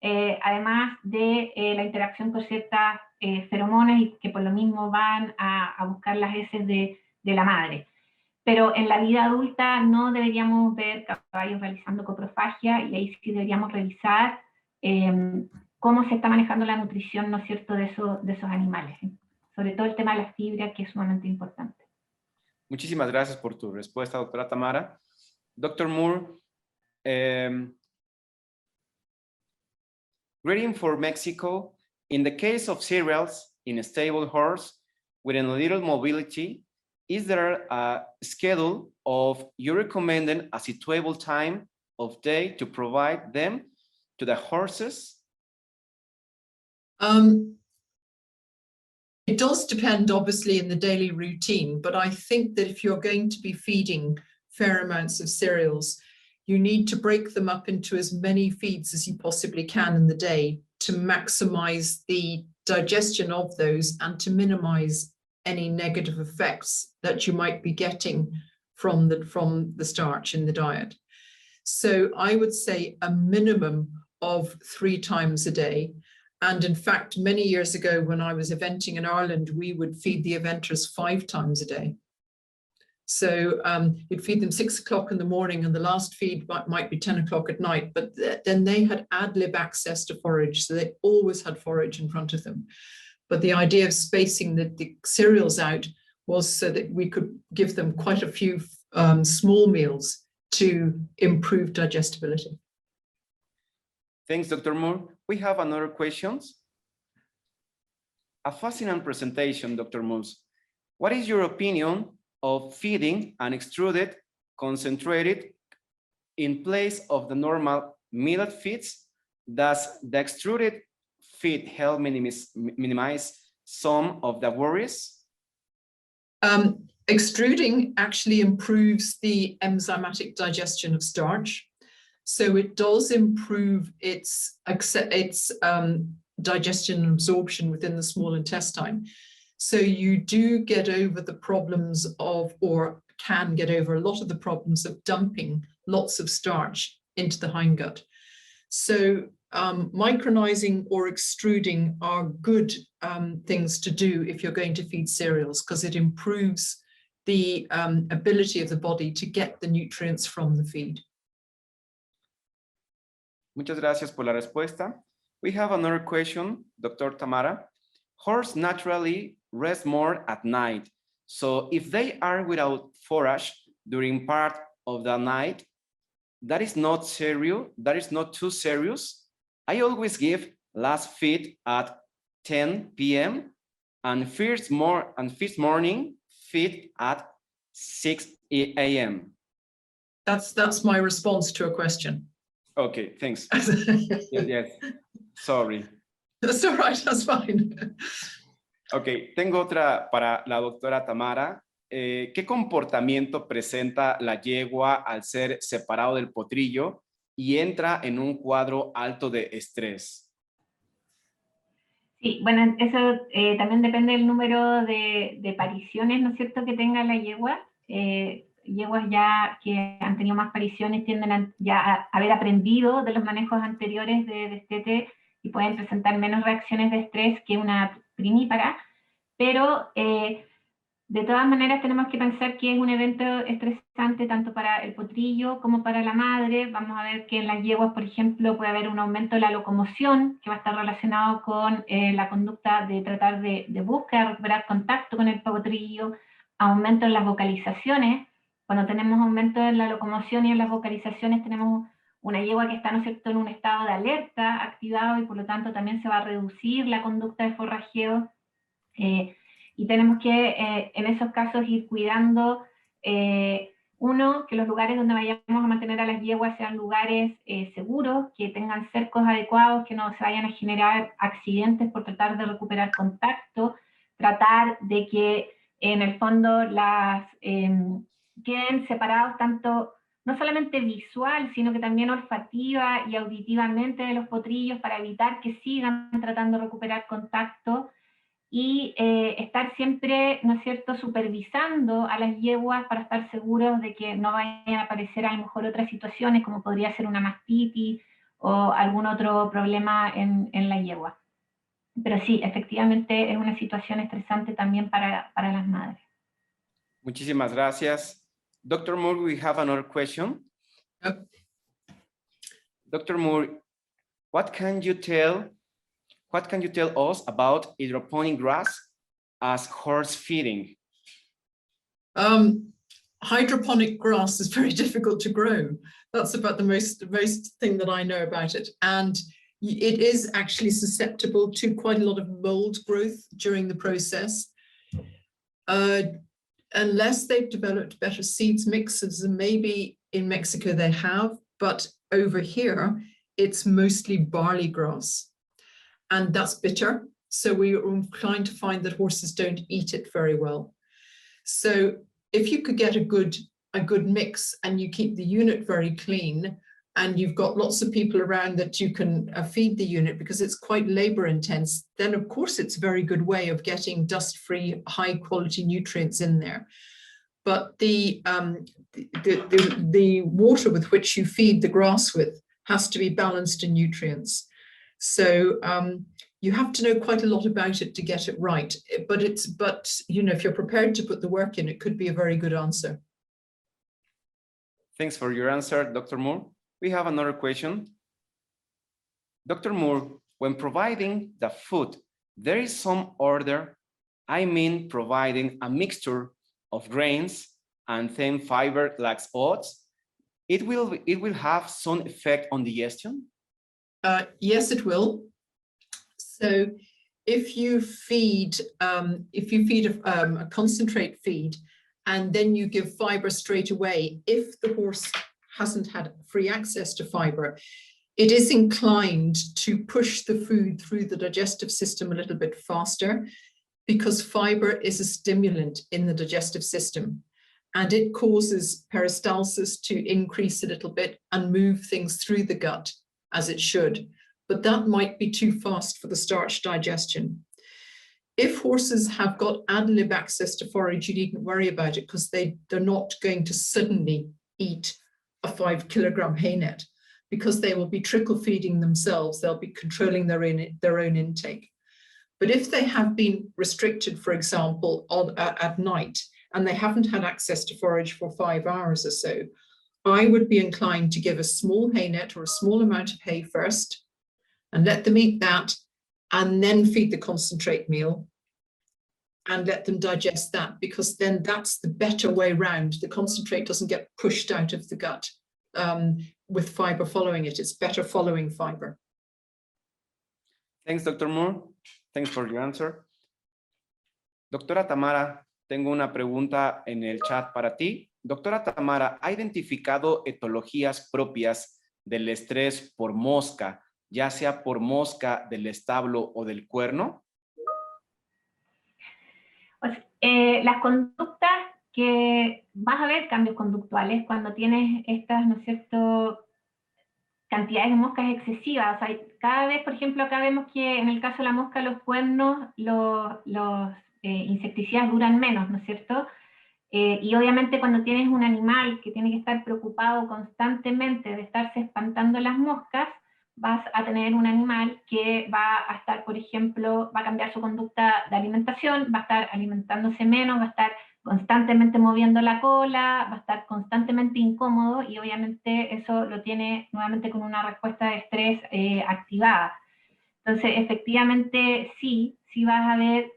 además de la interacción con ciertas feromonas y que por lo mismo van a buscar las heces de la madre. Pero en la vida adulta no deberíamos ver caballos realizando coprofagia y ahí sí deberíamos revisar cómo se está manejando la nutrición, ¿no es cierto?, de esos animales. Sobre todo el tema de la fibra, que es sumamente importante. Muchísimas gracias por tu respuesta, doctora Tamara. Dr. Moore, greeting for Mexico. In the case of cereals in a stable horse with a little mobility, is there a schedule of you recommended a suitable time of day to provide them to the horses? It does depend, obviously, in the daily routine, but I think that if you're going to be feeding fair amounts of cereals, you need to break them up into as many feeds as you possibly can in the day to maximize the digestion of those and to minimize any negative effects that you might be getting from the starch in the diet. So I would say a minimum of 3 times a day. And in fact, many years ago, when I was eventing in Ireland, we would feed the eventers 5 times a day. So you'd feed them 6 o'clock in the morning and the last feed might be 10 o'clock at night, but then they had ad lib access to forage. So they always had forage in front of them. But the idea of spacing the cereals out was so that we could give them quite a few small meals to improve digestibility. Thanks, Dr. Moore. We have another question. A fascinating presentation, Dr. Moore. What is your opinion of feeding an extruded, concentrated in place of the normal milled feeds? Does the extruded feed help minimize some of the worries? Extruding actually improves the enzymatic digestion of starch. So it does improve its digestion and absorption within the small intestine. So you do get over the problems of, or can get over a lot of the problems of dumping lots of starch into the hindgut. So micronizing or extruding are good things to do if you're going to feed cereals, because it improves the ability of the body to get the nutrients from the feed. Muchas gracias por la respuesta. We have another question, Dr. Tamara. Horses naturally rest more at night. So if they are without forage during part of the night, that is not too serious. I always give last feed at 10 p.m. and first morning feed at 6 a.m. That's my response to a question. Okay, thanks. Yes. Sorry. That's all right, that's fine. Ok, tengo otra para la doctora Tamara. ¿Qué comportamiento presenta la yegua al ser separado del potrillo y entra en un cuadro alto de estrés? Sí, bueno, eso también depende del número de pariciones, ¿no es cierto?, que tenga la yegua. Yeguas ya que han tenido más pariciones tienden a haber aprendido de los manejos anteriores de destete y pueden presentar menos reacciones de estrés que una primípara, pero De todas maneras, tenemos que pensar que es un evento estresante tanto para el potrillo como para la madre. Vamos a ver que en las yeguas, por ejemplo, puede haber un aumento de la locomoción, que va a estar relacionado con la conducta de tratar de búsqueda, de recuperar contacto con el potrillo, aumento en las vocalizaciones. Cuando tenemos aumento en la locomoción y en las vocalizaciones, tenemos una yegua que está, ¿no es cierto?, en un estado de alerta activado, y por lo tanto también se va a reducir la conducta de forrajeo. Y tenemos que, en esos casos, ir cuidando, uno, que los lugares donde vayamos a mantener a las yeguas sean lugares seguros, que tengan cercos adecuados, que no se vayan a generar accidentes por tratar de recuperar contacto, tratar de que, en el fondo, las queden separados tanto, no solamente visual, sino que también olfativa y auditivamente de los potrillos, para evitar que sigan tratando de recuperar contacto. Y estar siempre, ¿no es cierto?, supervisando a las yeguas para estar seguros de que no vayan a aparecer a lo mejor otras situaciones, como podría ser una mastitis o algún otro problema en la yegua. Pero sí, efectivamente es una situación estresante también para las madres. Muchísimas gracias. Dr. Moore, we have another question. Yep. Dr. Moore, what can you tell us about hydroponic grass as horse feeding? Hydroponic grass is very difficult to grow. That's about the most thing that I know about it. And it is actually susceptible to quite a lot of mold growth during the process. Unless they've developed better seeds mixes, and maybe in Mexico they have, but over here, it's mostly barley grass. And that's bitter. So we are inclined to find that horses don't eat it very well. So if you could get a good mix and you keep the unit very clean, and you've got lots of people around that you can feed the unit, because it's quite labor intense, then of course it's a very good way of getting dust-free, high quality nutrients in there. But the water with which you feed the grass with has to be balanced in nutrients. So you have to know quite a lot about it to get it right. But you know, if you're prepared to put the work in, it could be a very good answer. Thanks for your answer, Dr. Moore. We have another question. Dr. Moore, when providing the food, there is some order. I mean, providing a mixture of grains and thin fiber like oats, it will have some effect on digestion? Yes, it will. So if you feed a concentrate feed, and then you give fiber straight away, if the horse hasn't had free access to fiber, it is inclined to push the food through the digestive system a little bit faster, because fiber is a stimulant in the digestive system, and it causes peristalsis to increase a little bit and move things through the gut as it should. But that might be too fast for the starch digestion. If horses have got ad lib access to forage, you needn't worry about it, because they're not going to suddenly eat a 5 kilogram hay net, because they will be trickle feeding themselves. They'll be controlling their own intake. But if they have been restricted, for example, at night, and they haven't had access to forage for 5 hours or so, I would be inclined to give a small hay net or a small amount of hay first, and let them eat that, and then feed the concentrate meal and let them digest that, because then that's the better way round. The concentrate doesn't get pushed out of the gut with fiber following it. It's better following fiber. Thanks, Dr. Moore. Thanks for your answer. Doctora Tamara, tengo una pregunta en el chat para ti. Doctora Tamara, ¿ha identificado etologías propias del estrés por mosca, ya sea por mosca del establo o del cuerno? Las conductas que vas a ver, cambios conductuales, cuando tienes estas, ¿no es cierto?, cantidades de moscas excesivas. O sea, cada vez, por ejemplo, acá vemos que en el caso de la mosca, los cuernos, los insecticidas duran menos, ¿no es cierto? Y obviamente cuando tienes un animal que tiene que estar preocupado constantemente de estarse espantando las moscas, vas a tener un animal que va a estar, por ejemplo, va a cambiar su conducta de alimentación, va a estar alimentándose menos, va a estar constantemente moviendo la cola, va a estar constantemente incómodo y obviamente eso lo tiene nuevamente con una respuesta de estrés activada. Entonces, efectivamente, sí vas a ver,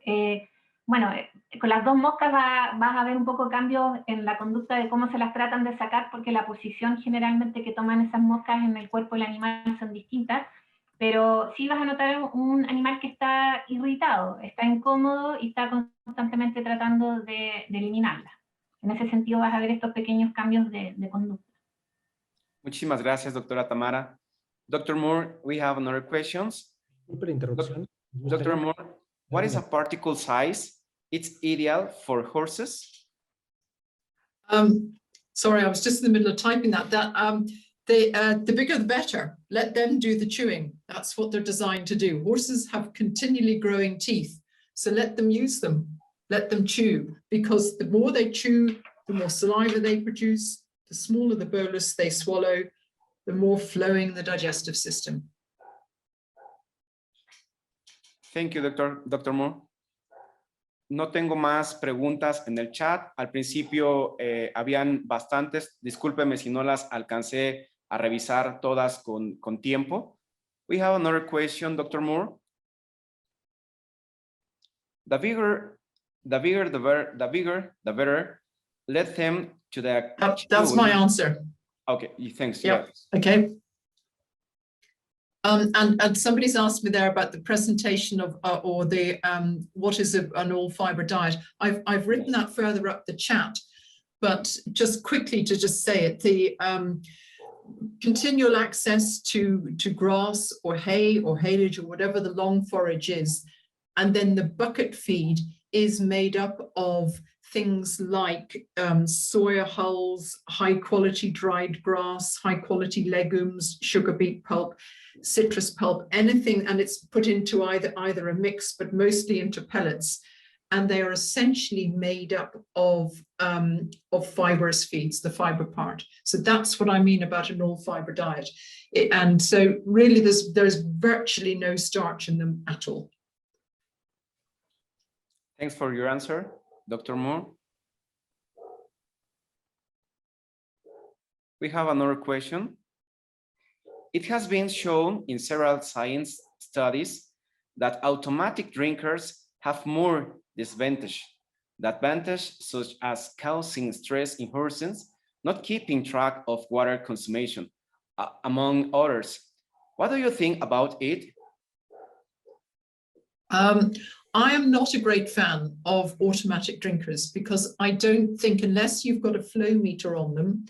con las dos moscas vas a ver un poco cambios en la conducta de cómo se las tratan de sacar, porque la posición generalmente que toman esas moscas en el cuerpo del animal son distintas, pero sí vas a notar un animal que está irritado, está incómodo y está constantemente tratando de eliminarla. En ese sentido vas a ver estos pequeños cambios de conducta. Muchísimas gracias, doctora Tamara. Dr. Moore, we have another questions. Dr. Moore, what is a particle size? It's ideal for horses? Sorry, I was just in the middle of typing that. The bigger the better. Let them do the chewing. That's what they're designed to do. Horses have continually growing teeth, so let them use them. Let them chew, because the more they chew, the more saliva they produce, the smaller the bolus they swallow, the more flowing the digestive system. Thank you, Dr. Moore. No tengo más preguntas en el chat. Al principio habían bastantes. Discúlpeme si no las alcancé a revisar todas con tiempo. We have another question, Dr. Moore. The bigger, the better. Let them to the... That's my answer. Okay, thanks. Yeah. Okay. And somebody's asked me there about the presentation of or the what is an all fiber diet. I've written that further up the chat, but just quickly to just say it, the continual access to grass or hay or haylage or whatever the long forage is, and then the bucket feed is made up of things like soya hulls, high quality dried grass, high quality legumes, sugar beet pulp, citrus pulp, anything, and it's put into either a mix, but mostly into pellets, and they are essentially made up of fibrous feeds, the fiber part. So that's what I mean about an all fiber diet. And so really there's virtually no starch in them at all. Thanks for your answer, Dr. Moore. We have another question. It has been shown in several science studies that automatic drinkers have more disadvantage. The advantage such as causing stress in horses, not keeping track of water consumption, among others. What do you think about it? I am not a great fan of automatic drinkers because I don't think, unless you've got a flow meter on them,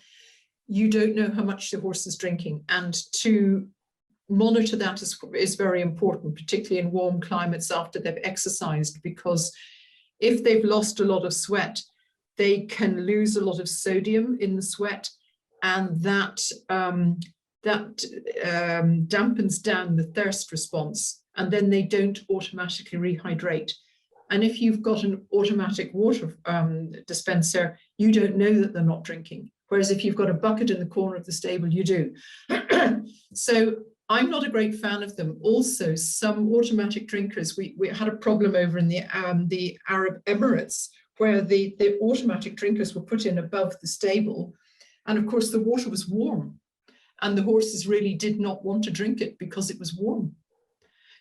you don't know how much the horse is drinking. And to monitor that is very important, particularly in warm climates after they've exercised, because if they've lost a lot of sweat, they can lose a lot of sodium in the sweat, and that dampens down the thirst response, and then they don't automatically rehydrate. And if you've got an automatic water dispenser, you don't know that they're not drinking. Whereas if you've got a bucket in the corner of the stable, you do. So I'm not a great fan of them. Also, some automatic drinkers, we had a problem over in the Arab Emirates, where the automatic drinkers were put in above the stable. And of course, the water was warm. And the horses really did not want to drink it because it was warm.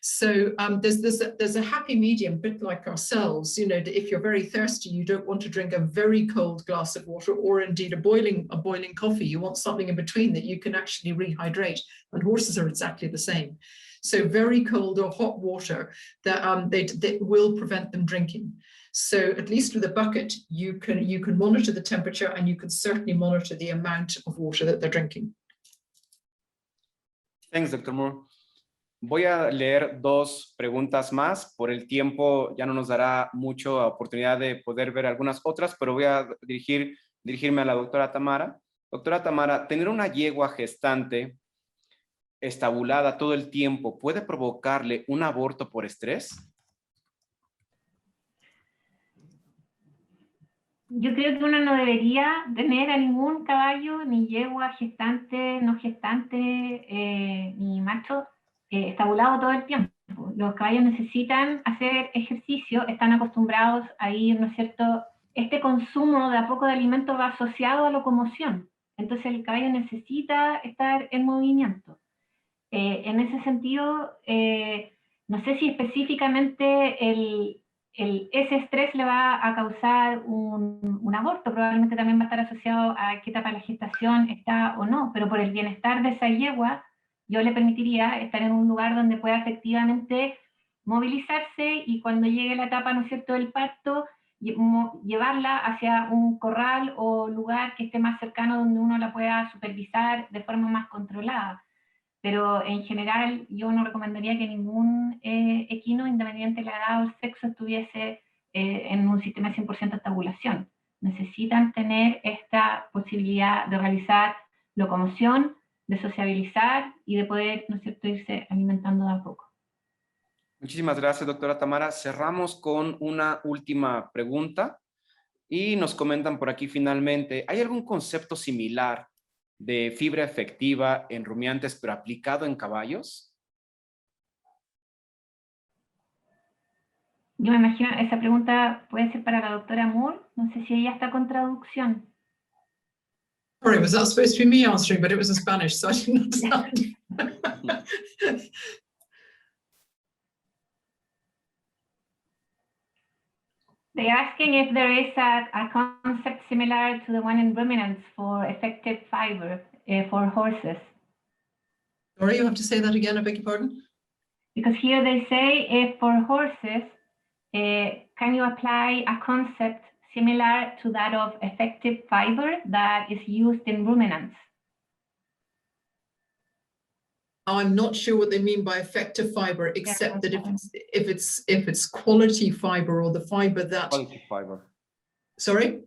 So there's a happy medium, a bit like ourselves. You know, if you're very thirsty, you don't want to drink a very cold glass of water, or indeed a boiling coffee. You want something in between that you can actually rehydrate. And horses are exactly the same. So very cold or hot water that they will prevent them drinking. So at least with a bucket, you can monitor the temperature, and you can certainly monitor the amount of water that they're drinking. Thanks, Dr. Moore. Voy a leer dos preguntas más. Por el tiempo ya no nos dará mucha oportunidad de poder ver algunas otras, pero voy a dirigirme a la doctora Tamara. Doctora Tamara, ¿tener una yegua gestante estabulada todo el tiempo puede provocarle un aborto por estrés? Yo creo que uno no debería tener a ningún caballo, ni yegua, gestante, no gestante, ni macho, estabulado todo el tiempo. Los caballos necesitan hacer ejercicio, están acostumbrados a ir, ¿no es cierto? Este consumo de a poco de alimento va asociado a locomoción. Entonces el caballo necesita estar en movimiento. En ese sentido, no sé si específicamente ese estrés le va a causar un aborto, probablemente también va a estar asociado a qué etapa de la gestación está o no, pero por el bienestar de esa yegua, yo le permitiría estar en un lugar donde pueda efectivamente movilizarse y cuando llegue la etapa, ¿no es cierto?, del parto, llevarla hacia un corral o lugar que esté más cercano donde uno la pueda supervisar de forma más controlada. Pero en general yo no recomendaría que ningún equino, independiente de la edad o el sexo, estuviese en un sistema de 100% de estabulación. Necesitan tener esta posibilidad de realizar locomoción, de sociabilizar y de poder, ¿no es cierto?, irse alimentando de a poco. Muchísimas gracias, doctora Tamara. Cerramos con una última pregunta y nos comentan por aquí finalmente, ¿hay algún concepto similar de fibra efectiva en rumiantes pero aplicado en caballos? Yo me imagino, esa pregunta puede ser para la doctora Moore, no sé si ella está con traducción. Sorry, was that supposed to be me answering? But it was in Spanish, so I didn't understand. They're asking if there is a concept similar to the one in ruminants for effective fiber for horses. Sorry, you have to say that again, I beg your pardon? Because here they say if for horses, can you apply a concept similar to that of effective fiber that is used in ruminants? I'm not sure what they mean by effective fiber, except that if it's quality fiber or the fiber that. Quality fiber. Sorry?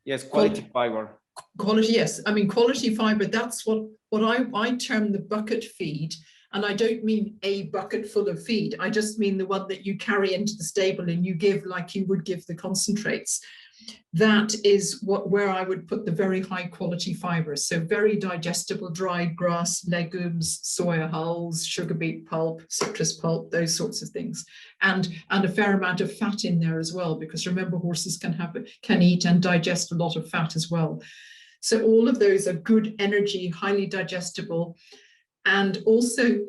Yes, quality fiber. Quality, yes. I mean, quality fiber, that's what I term the bucket feed. And I don't mean a bucket full of feed. I just mean the one that you carry into the stable and you give like you would give the concentrates. That is where I would put the very high quality fibers. So very digestible dried grass, legumes, soya hulls, sugar beet pulp, citrus pulp, those sorts of things. And a fair amount of fat in there as well, because remember, horses can eat and digest a lot of fat as well. So all of those are good energy, highly digestible. And also,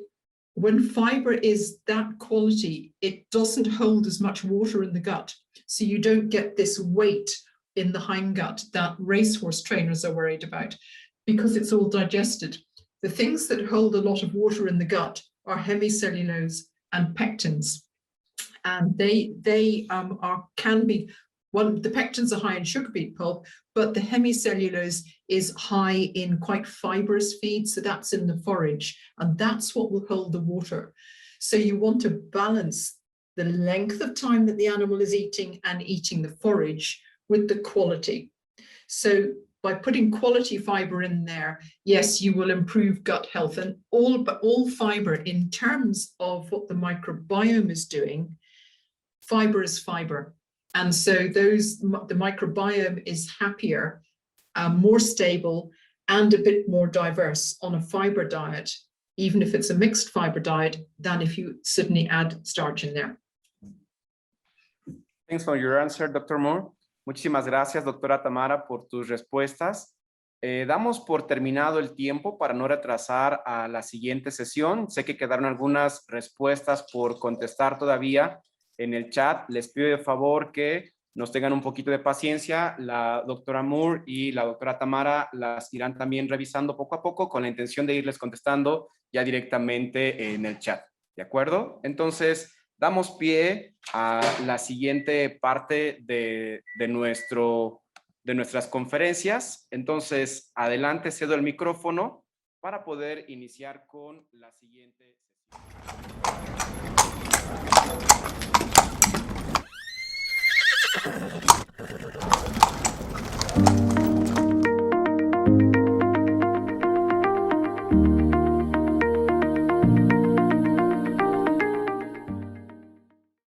when fiber is that quality, it doesn't hold as much water in the gut. So you don't get this weight in the hindgut that racehorse trainers are worried about, because it's all digested. The things that hold a lot of water in the gut are hemicellulose and pectins. And the pectins are high in sugar beet pulp, but the hemicellulose is high in quite fibrous feed, so that's in the forage, and that's what will hold the water. So you want to balance the length of time that the animal is eating and eating the forage with the quality. So by putting quality fiber in there, yes, you will improve gut health, and all fiber in terms of what the microbiome is doing. Fiber is fiber. And so the microbiome is happier, more stable, and a bit more diverse on a fiber diet, even if it's a mixed fiber diet, than if you suddenly add starch in there. Thanks for your answer, Dr. Moore. Muchísimas gracias, doctora Tamara, por tus respuestas. Damos por terminado el tiempo para no retrasar a la siguiente sesión. Sé que quedaron algunas respuestas por contestar todavía en el chat. Les pido de favor que nos tengan un poquito de paciencia. La doctora Moore y la doctora Tamara las irán también revisando poco a poco con la intención de irles contestando ya directamente en el chat. ¿De acuerdo? Entonces, damos pie a la siguiente parte de nuestras conferencias. Entonces, adelante, cedo el micrófono para poder iniciar con la siguiente sesión.